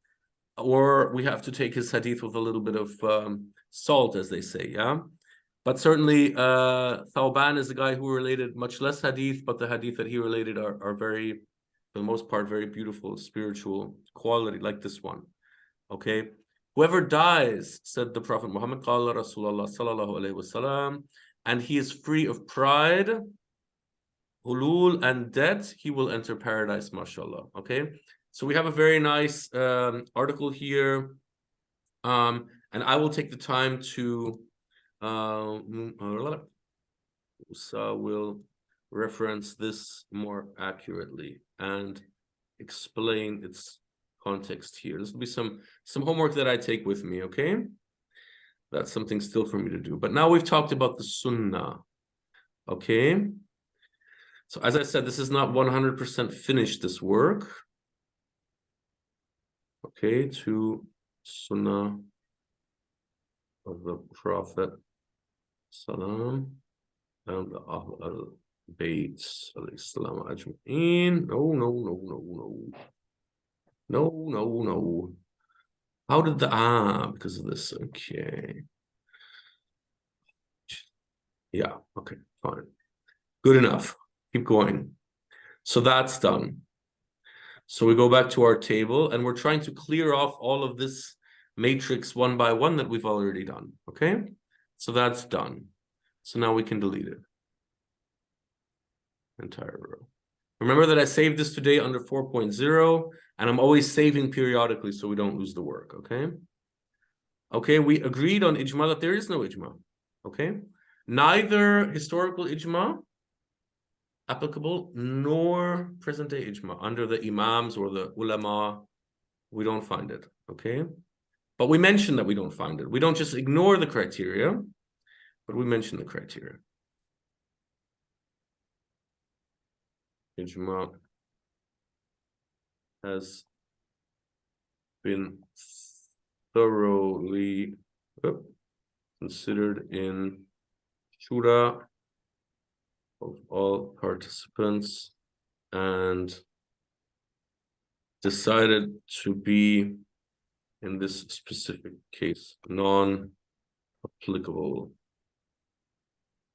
or we have to take his hadith with a little bit of salt, as they say. Yeah. But certainly, Thawban is a guy who related much less hadith, but the hadith that he related are very, for the most part, very beautiful spiritual quality, like this one. Okay, whoever dies, said the Prophet Muhammad, Qala Rasulullah sallallahu alaihi wasallam, and he is free of pride, hulul, and debt, he will enter paradise, mashallah. Okay, so we have a very nice article here, and I will take the time to. So we'll reference this more accurately and explain its context here. This will be some homework that I take with me, okay? That's something still for me to do. But now we've talked about the sunnah, okay? So as I said, this is not 100% finished, this work. Okay, to sunnah of the Prophet Salam and the Ahl al-Bayt al-Islam ajma'in. No. How did because of this, okay. Yeah, okay, fine. Good enough. Keep going. So that's done. So we go back to our table and we're trying to clear off all of this matrix one by one that we've already done, okay? So that's done. So now we can delete it. Entire row. Remember that I saved this today under 4.0, and I'm always saving periodically so we don't lose the work, okay? Okay, we agreed on ijma that there is no ijma, okay? Neither historical ijma applicable nor present-day ijma under the imams or the ulama. We don't find it, okay? But we mention that we don't find it. We don't just ignore the criteria, but we mention the criteria. Ijma has been thoroughly considered in shura of all participants and decided to be, in this specific case, non-applicable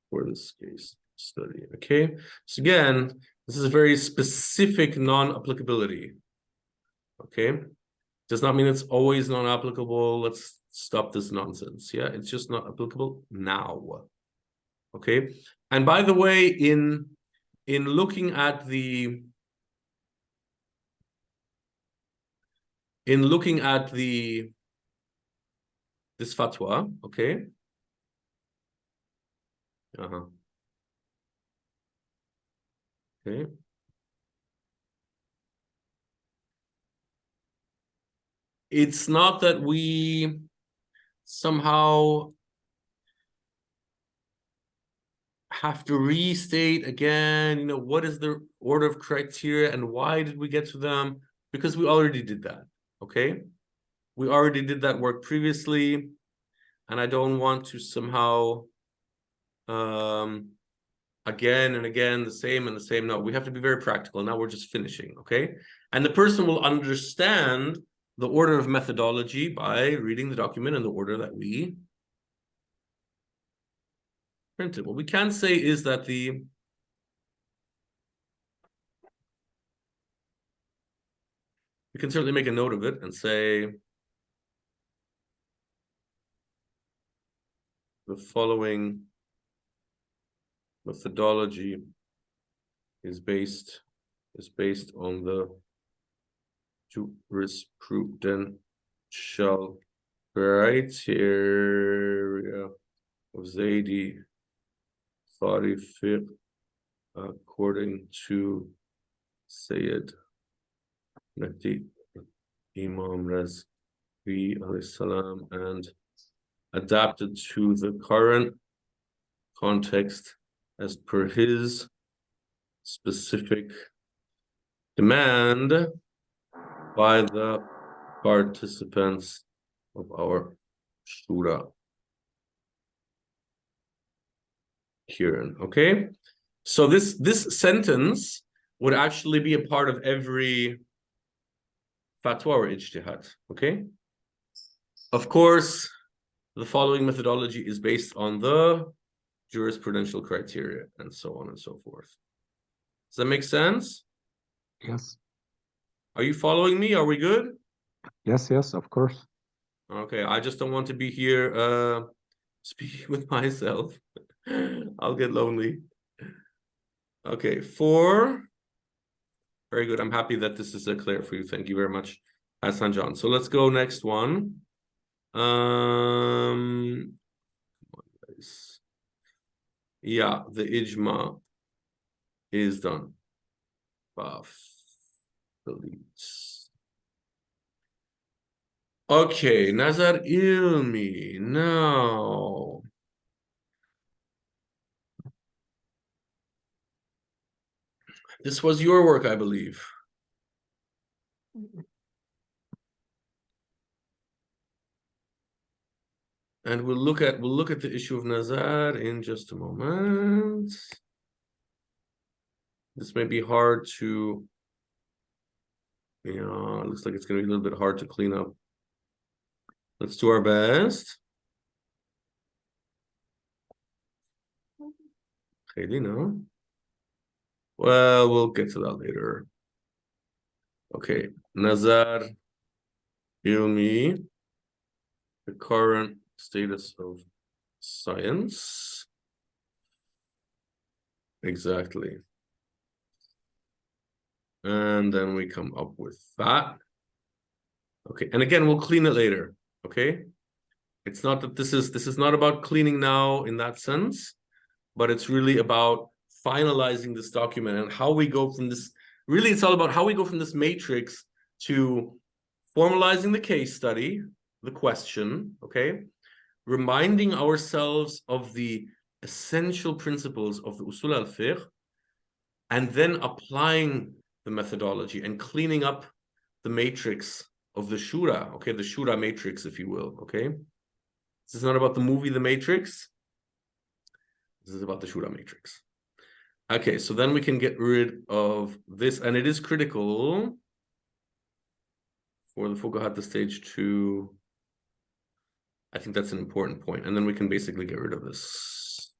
for this case study. Okay, so again, this is a very specific non-applicability. Okay, does not mean it's always non-applicable. Let's stop this nonsense. Yeah, it's just not applicable now. Okay, And by the way, in looking at the this fatwa, okay. Okay. It's not that we somehow have to restate again, what is the order of criteria and why did we get to them? Because we already did that, okay? We already did that work previously, and I don't want to somehow again and again the same and the same. No, we have to be very practical. Now we're just finishing, okay? And the person will understand the order of methodology by reading the document in the order that we printed. What we can say is that we can certainly make a note of it and say the following methodology is based on the jurisprudential criteria of Zaidi al-Fiqh according to Seyyed Imam Razvi alayhi salam, and adapted to the current context as per his specific demand by the participants of our shura. Kieran, okay? So this sentence would actually be a part of every fatwa or ijtihad, okay? Of course, the following methodology is based on the jurisprudential criteria and so on and so forth. Does that make sense? Yes. Are you following me? Are we good? Yes, of course. Okay, I just don't want to be here speaking with myself. I'll get lonely. Okay, 4. Very good. I'm happy that this is clear for you. Thank you very much, Hassan John. So let's go next one. Yeah, the ijma is done. Deletes. Okay, Nazar Ilmi. Now, this was your work, I believe. And we'll look at the issue of Nazar in just a moment. This may be hard to, it looks like it's going to be a little bit hard to clean up. Let's do our best. No? Well, we'll get to that later. Okay, Nazar Ilmi, the current status of science. Exactly. And then we come up with that. Okay, and again, we'll clean it later, okay? It's not that this is not about cleaning now in that sense, but it's really about finalizing this document and how we go from this. Really, it's all about how we go from this matrix to formalizing the case study, the question, okay? Reminding ourselves of the essential principles of the Usul al-Fiqh, and then applying the methodology and cleaning up the matrix of the Shura, okay? The Shura matrix, if you will, okay? This is not about the movie The Matrix. This is about the Shura matrix. Okay, so then we can get rid of this, and it is critical for the Fuqahat stage 2. I think that's an important point, and then we can basically get rid of this.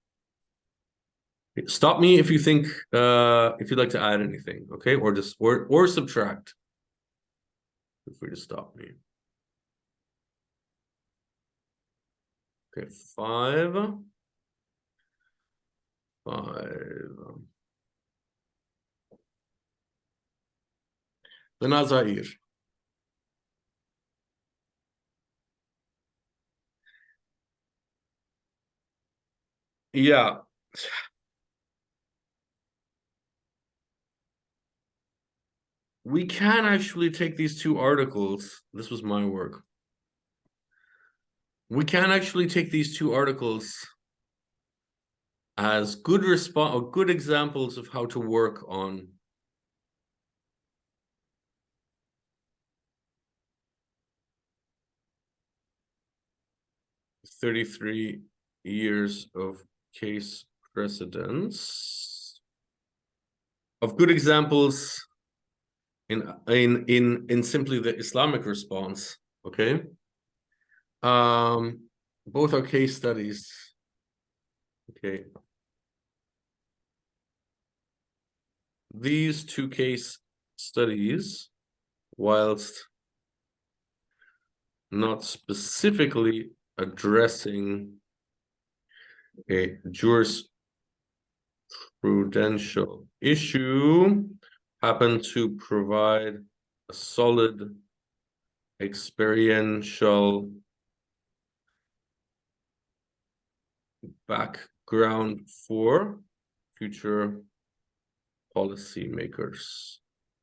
Stop me if you think if you'd like to add anything, okay, or just or subtract. Feel free to stop me. Okay, 5. 5. The Nazair. Yeah. We can actually take these two articles. This was my work. We can actually take these two articles as good examples of how to work on "33 years of case precedents," of good examples in simply the Islamic response. Okay. Both are case studies. Okay. These two case studies, whilst not specifically addressing a jurisprudential issue, happen to provide a solid experiential background for future policymakers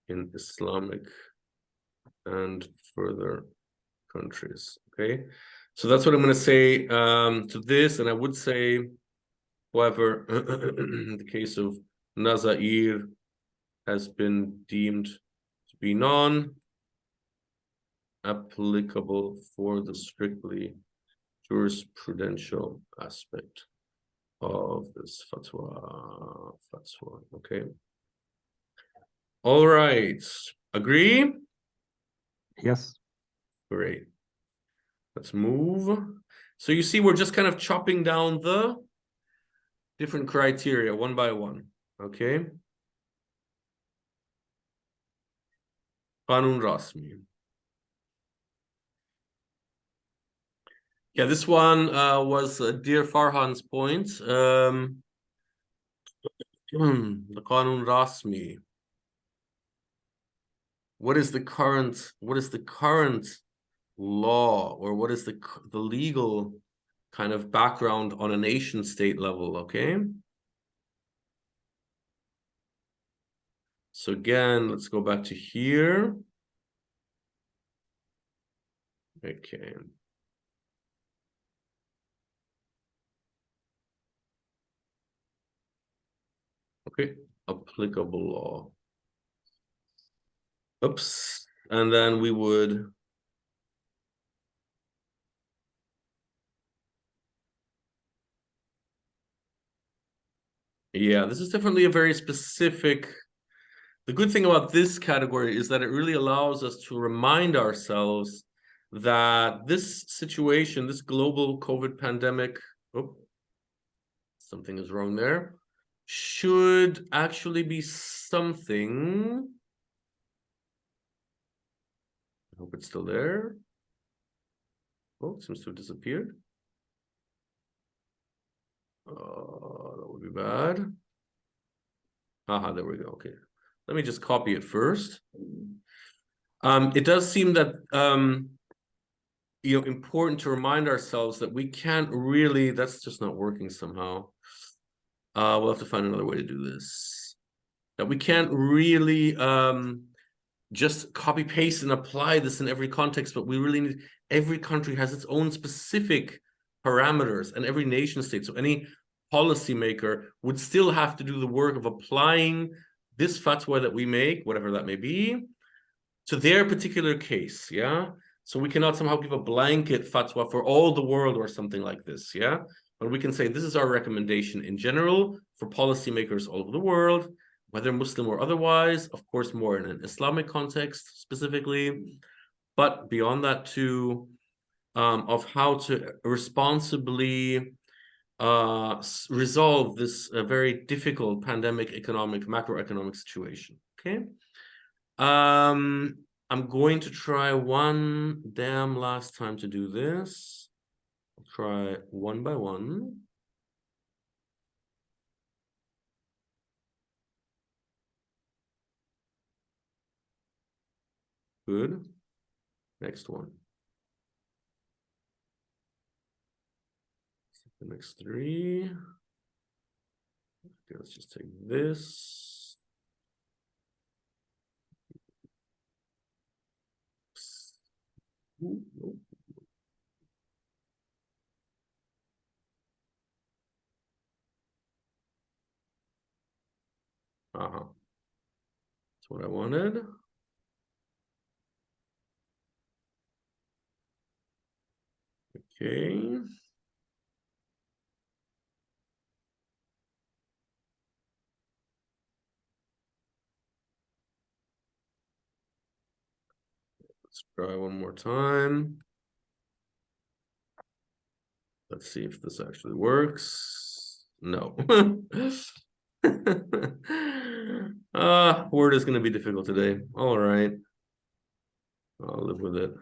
in Islamic and further countries. Okay, so that's what I'm going to say to this. And I would say, however, the case of Nazair has been deemed to be non-applicable for the strictly jurisprudential aspect of this fatwa. Okay. All right. Agree? Yes. Great. Let's move. So you see, we're just kind of chopping down the different criteria one by one. Okay. Qanun Rasmi. Yeah, this one was dear Farhan's point. The Qanun Rasmi. What is the current law, or what is the legal kind of background on a nation state level? Okay. So again, let's go back to here. Okay. Okay, applicable law. Oops. And then we would yeah, this is definitely a very specific. The good thing about this category is that it really allows us to remind ourselves that this situation, this global COVID pandemic, oh, something is wrong there, should actually be something. I hope it's still there. Oh, it seems to have disappeared. That would be bad. Aha, there we go. Okay. Let me just copy it first. It does seem that important to remind ourselves that we can't really, that's just not working somehow. We'll have to find another way to do this. That we can't really just copy paste and apply this in every context, but we really need, every country has its own specific parameters, and every nation state, so any policymaker would still have to do the work of applying this fatwa that we make, whatever that may be, to their particular case. Yeah, so we cannot somehow give a blanket fatwa for all the world or something like this. Yeah, but we can say this is our recommendation in general for policymakers all over the world, whether Muslim or otherwise, of course, more in an Islamic context specifically, but beyond that too, of how to responsibly resolve this very difficult pandemic macroeconomic situation. Okay. I'm going to try one damn last time to do this. I'll try one by one. Good. Next one. The next three. Okay, let's just take this. Nope. That's what I wanted. Okay. Let's try one more time. Let's see if this actually works. No. Word is going to be difficult today. All right. I'll live with it.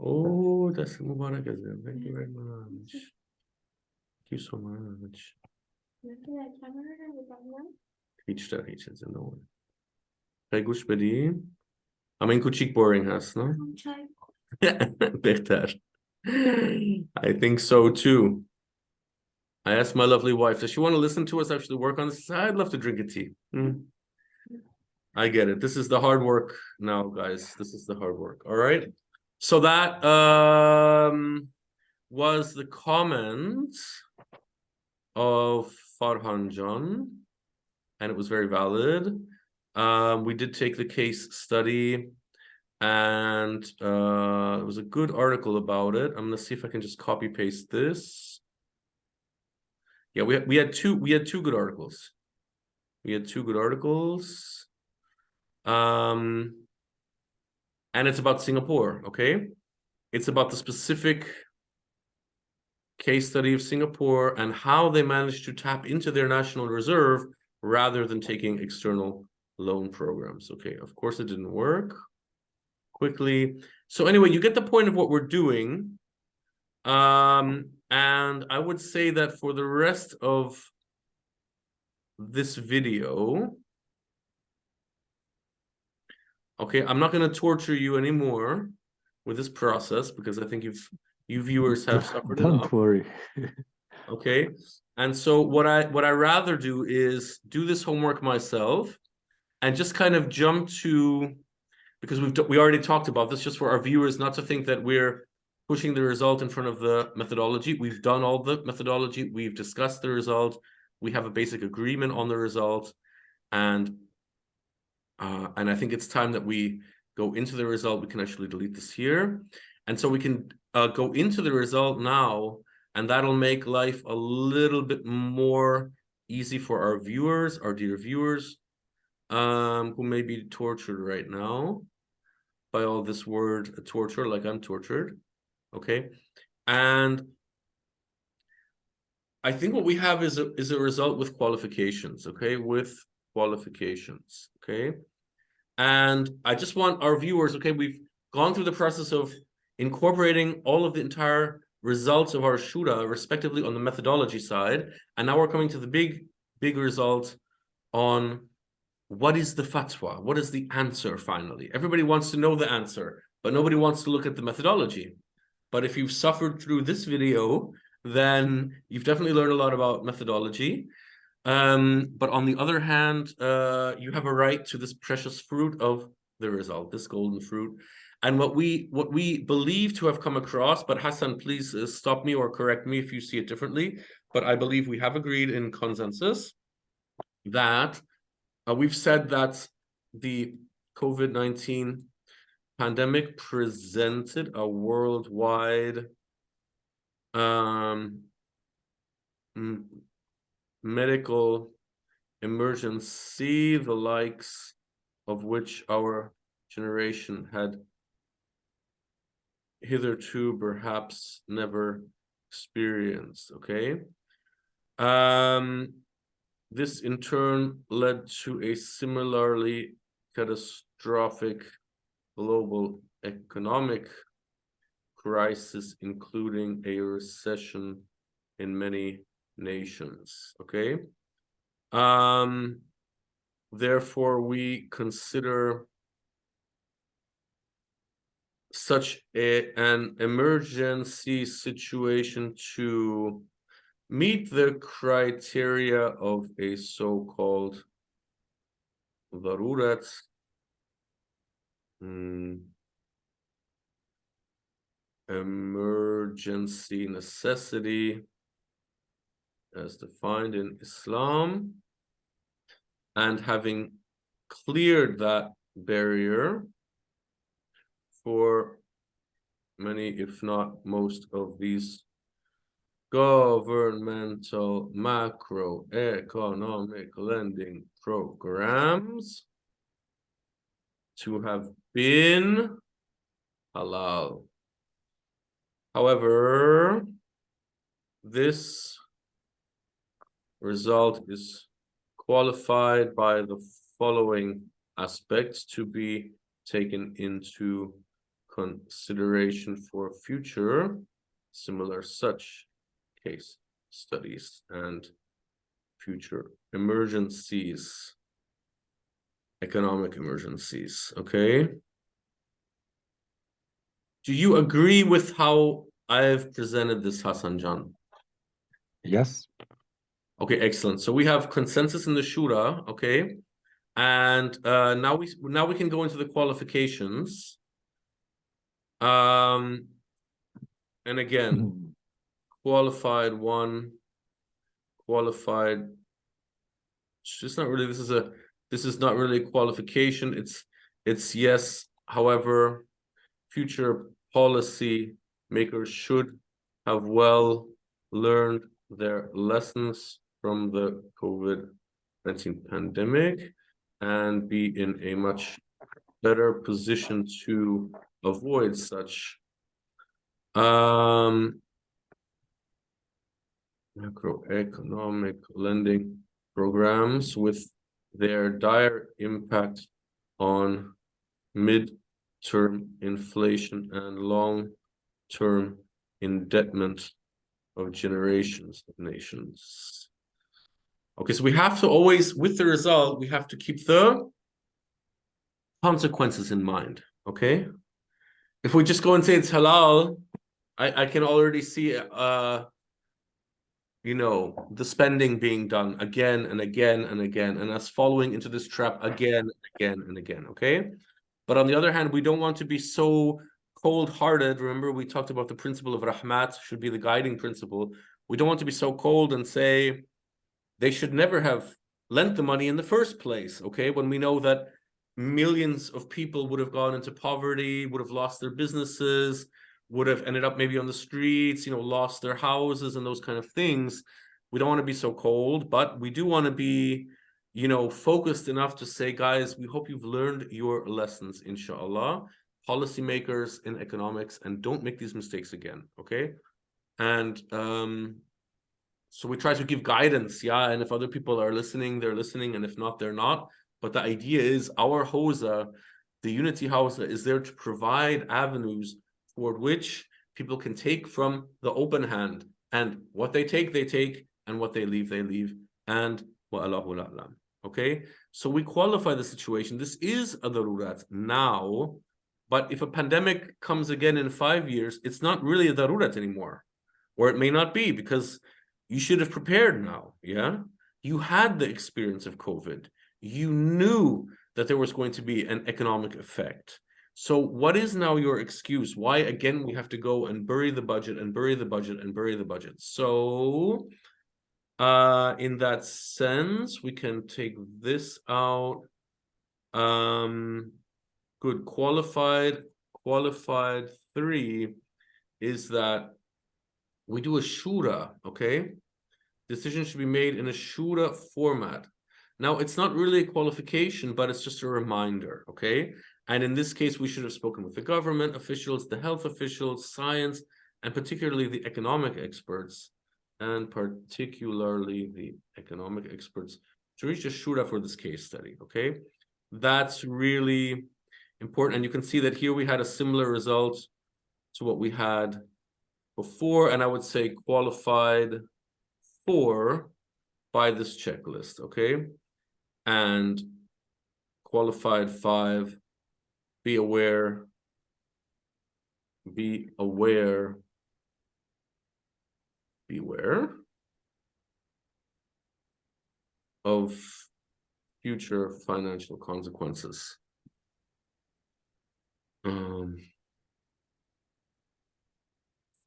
Oh, that's Mubarak. Thank you very much. Thank you so much. هیچ چیزی نمونه. خیلی گوش بدیم. اما این کوچیک boring هست نه؟ بهتر. I think so too. I asked my lovely wife, does she want to listen to us actually work on this? I'd love to drink a tea. I get it. This is the hard work now, guys. This is the hard work. All right. So that was the comment of Farhan Jan, and it was very valid. We did take the case study, and it was a good article about it. I'm gonna see if I can just copy paste this. Yeah, we had two good articles. We had two good articles. And it's about Singapore, okay? It's about the specific case study of Singapore and how they managed to tap into their national reserve rather than taking external loan programs. Okay, of course it didn't work. Quickly. So anyway, you get the point of what we're doing. And I would say that for the rest of this video, okay, I'm not going to torture you anymore with this process because I think you viewers have suffered enough. Don't worry. Okay, and so what I rather do is do this homework myself and just kind of jump to, because we already talked about this, just for our viewers not to think that we're pushing the result in front of the methodology. We've done all the methodology, we've discussed the result, we have a basic agreement on the result, and I think it's time that we go into the result. We can actually delete this here. And so we can go into the result now, and that'll make life a little bit more easy for our viewers, our dear viewers, who may be tortured right now by all this word torture, like I'm tortured. Okay. And I think what we have is a result with qualifications, okay? With qualifications, okay? And I just want our viewers, okay, we've gone through the process of incorporating all of the entire results of our shura, respectively, on the methodology side. And now we're coming to the big result on what is the fatwa? What is the answer, finally? Everybody wants to know the answer, but nobody wants to look at the methodology. But if you've suffered through this video, then you've definitely learned a lot about methodology. But on the other hand, you have a right to this precious fruit of the result, this golden fruit. And what we believe to have come across, but Hassan, please stop me or correct me if you see it differently, but I believe we have agreed in consensus that we've said that the COVID-19 pandemic presented a worldwide medical emergency, the likes of which our generation had hitherto perhaps never experienced, okay? This in turn led to a similarly catastrophic global economic crisis, including a recession in many nations, okay? Therefore, we consider an emergency situation to meet the criteria of a so-called ضرورة emergency necessity as defined in Islam, and having cleared that barrier for many, if not most, of these governmental macroeconomic lending programs to have been halal. However, this result is qualified by the following aspects to be taken into consideration for future similar such case studies and future emergencies, economic emergencies. Okay. Do you agree with how I've presented this, Hassan Jan? Yes. Okay, excellent. So we have consensus in the Shura, okay? And now we can go into the qualifications. And again, qualified one, qualified. It's not really. This is not really a qualification. It's yes. However, future policy makers should have well learned their lessons from the COVID-19 pandemic and be in a much better position to avoid such macroeconomic lending programs with their dire impact on mid-term inflation and long-term indebtment of generations of nations. Okay, so we have to always, with the result, we have to keep the consequences in mind, okay? If we just go and say it's halal, I can already see, you know, the spending being done again and again and again, and us following into this trap again, again, and again, okay? But on the other hand, we don't want to be so cold-hearted. Remember, we talked about the principle of rahmat should be the guiding principle. We don't want to be so cold and say they should never have lent the money in the first place, okay? When we know that millions of people would have gone into poverty, would have lost their businesses, would have ended up maybe on the streets, you know, lost their houses and those kind of things. We don't want to be so cold, but we do want to be, you know, focused enough to say, guys, we hope you've learned your lessons, inshallah, policymakers in economics, and don't make these mistakes again, okay? And so we try to give guidance, yeah, and if other people are listening, they're listening, and if not, they're not. But the idea is our Hawza, the Unity Hawza, is there to provide avenues toward which people can take from the open hand, and what they take, and what they leave, and wa'allahu la'lam. Okay, so we qualify the situation. This is a darurat now, but if a pandemic comes again in 5 years, it's not really a darurat anymore, or it may not be, because you should have prepared now, yeah? You had the experience of COVID. You knew that there was going to be an economic effect. So what is now your excuse? Why, again, we have to go and bury the budget and bury the budget and bury the budget? So in that sense, we can take this out. Good. Qualified 3 is that we do a shura, okay? Decision should be made in a shura format. Now, it's not really a qualification, but it's just a reminder, okay? And in this case, we should have spoken with the government officials, the health officials, science, and particularly the economic experts, to reach a shura for this case study, okay? That's really important. And you can see that here we had a similar result to what we had before, and I would say qualified 4 by this checklist, okay? And qualified 5, be aware be aware, beware of future financial consequences.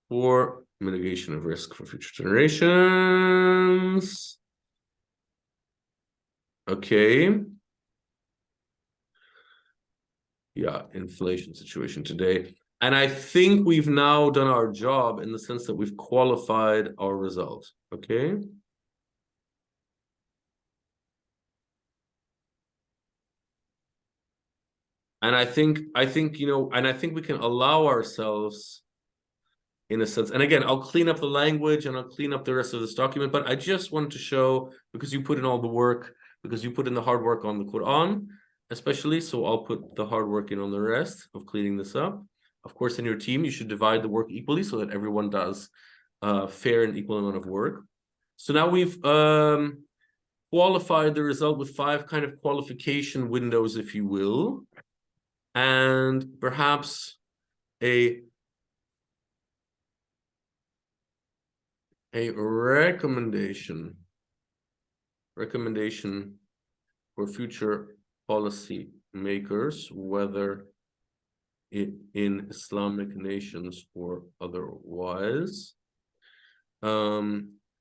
For mitigation of risk for future generations. Okay. Yeah, inflation situation today. And I think we've now done our job in the sense that we've qualified our result. Okay. And I think, you know, and I think we can allow ourselves, in a sense, and again, I'll clean up the language and I'll clean up the rest of this document, but I just wanted to show, because you put in all the work, because you put in the hard work on the Quran, especially, so I'll put the hard work in on the rest of cleaning this up. Of course, in your team, you should divide the work equally so that everyone does fair and equal amount of work. So now we've qualified the result with 5 kind of qualification windows, if you will, and perhaps a recommendation for future policy makers, whether in Islamic nations or otherwise.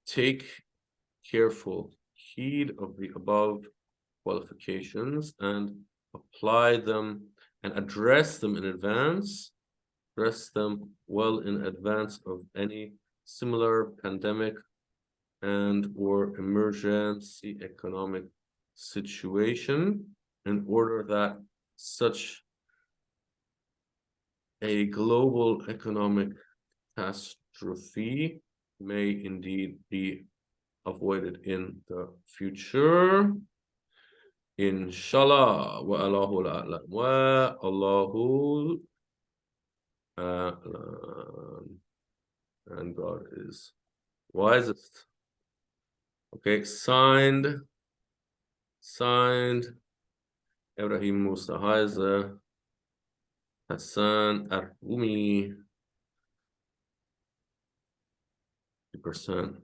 Take careful heed of the above qualifications and apply them and address them in advance, address them well in advance of any similar pandemic and or emergency economic situation, in order that such a global economic catastrophe may indeed be avoided in the future. Inshallah. Wa Allahu a'lam. Wa Allahu a'lam. And God is wisest. Okay, signed Ibrahim Musa Haiza, Hassan Ar-Rumi, 50%.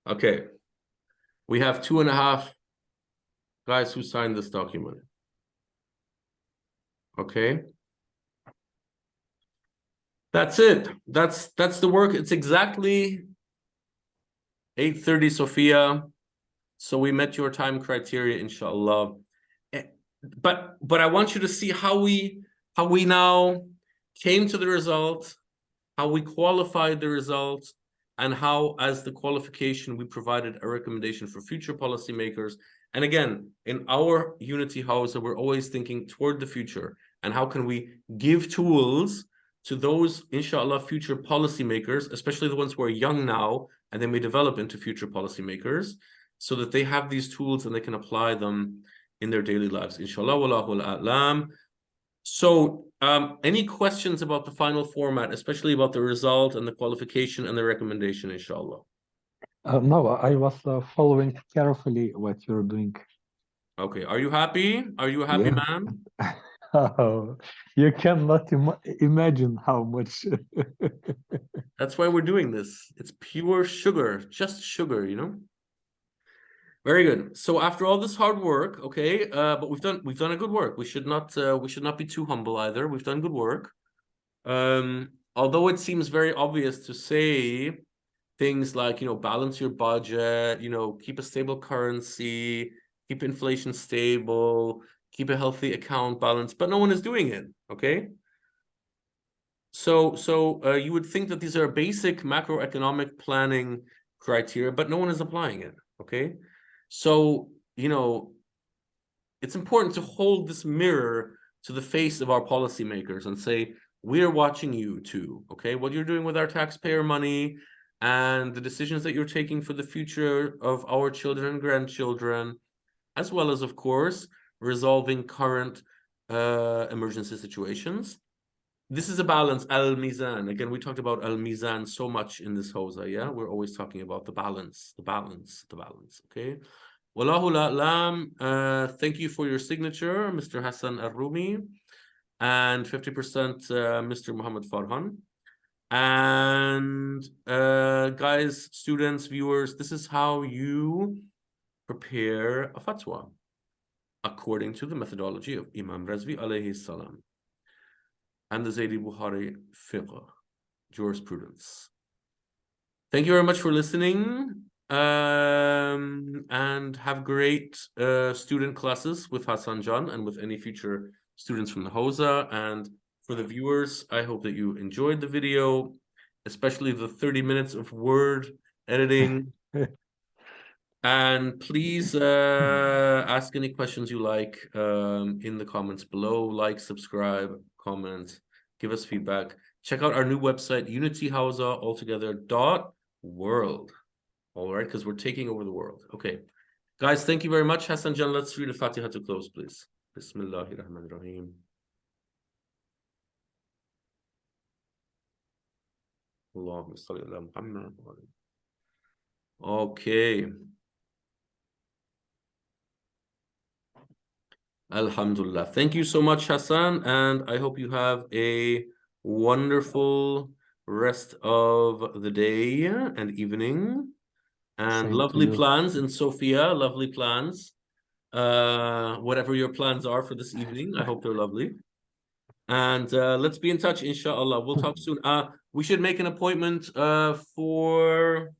Okay, we have 2.5 guys who signed this document. Okay, that's it. That's the work. It's exactly 8:30 Sophia. So we met your time criteria, inshallah. But I want you to see how we now came to the result, how we qualified the result, and how, as the qualification, we provided a recommendation for future policymakers. And again, in our Unity House, we're always thinking toward the future, and how can we give tools to those, inshallah, future policymakers, especially the ones who are young now, and then we develop into future policymakers, so that they have these tools and they can apply them in their daily lives, inshallah. Wallahu a'lam. So any questions about the final format, especially about the result and the qualification and the recommendation, inshallah? No, I was following carefully what you're doing. Okay, are you happy? Are you a happy man? Oh, you cannot imagine how much. That's why we're doing this. It's pure sugar, just sugar, you know? Very good. So after all this hard work, okay, but we've done a good work. We should not be too humble either. We've done good work. Although it seems very obvious to say things like, you know, balance your budget, you know, keep a stable currency, keep inflation stable, keep a healthy account balance, but no one is doing it, okay? So you would think that these are basic macroeconomic planning criteria, but no one is applying it, okay? So, you know, it's important to hold this mirror to the face of our policymakers and say, we're watching you too, okay? What you're doing with our taxpayer money and the decisions that you're taking for the future of our children and grandchildren, as well as, of course, resolving current emergency situations. This is a balance, al-mizan. Again, we talked about al-mizan so much in this Hawza, yeah? We're always talking about the balance, okay? Wallahu a'lam. Thank you for your signature, Mr. Hassan Ar-Rumi. and 50% Mr. Muhammad Farhan. And guys, students, viewers, this is how you prepare a fatwa according to the methodology of Imam Razvi alayhi salam and the Zaydi Bukhari Fiqh jurisprudence. Thank you very much for listening, and have great student classes with Hassan Jan and with any future students from the Hawza. And for the viewers, I hope that you enjoyed the video, especially the 30 minutes of word editing. And please ask any questions you like in the comments below. Like, subscribe, comment, give us feedback. Check out our new website, unityhawza.world. All right, because we're taking over the world. Okay. Guys, thank you very much. Hassan Jan, let's read al-Fatiha to close, please. Bismillahirrahmanirrahim. Allahumma salli ala Muhammad. Okay. Alhamdulillah. Thank you so much, Hassan, and I hope you have a wonderful rest of the day and evening. And Same to lovely you. plans in Sofia, lovely plans. Whatever your plans are for this evening, I hope they're lovely. And let's be in touch, inshallah. We'll talk soon. We should make an appointment for...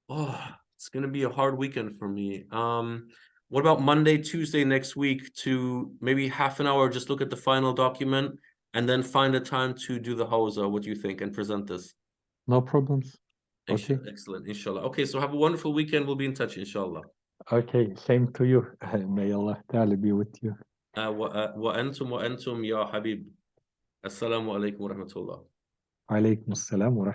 Oh, it's going to be a hard weekend for me. What about Monday, Tuesday next week to maybe half an hour, just look at the final document and then find a time to do the Hawza. What do you think? And present this. No problems. Okay. Excellent, inshallah. Okay, so have a wonderful weekend. We'll be in touch, inshallah. Okay, same to you. May Allah Ta'ala be with you. وأنتم يا حبيب. السلام عليكم ورحمة الله. عليكم السلام ورحمة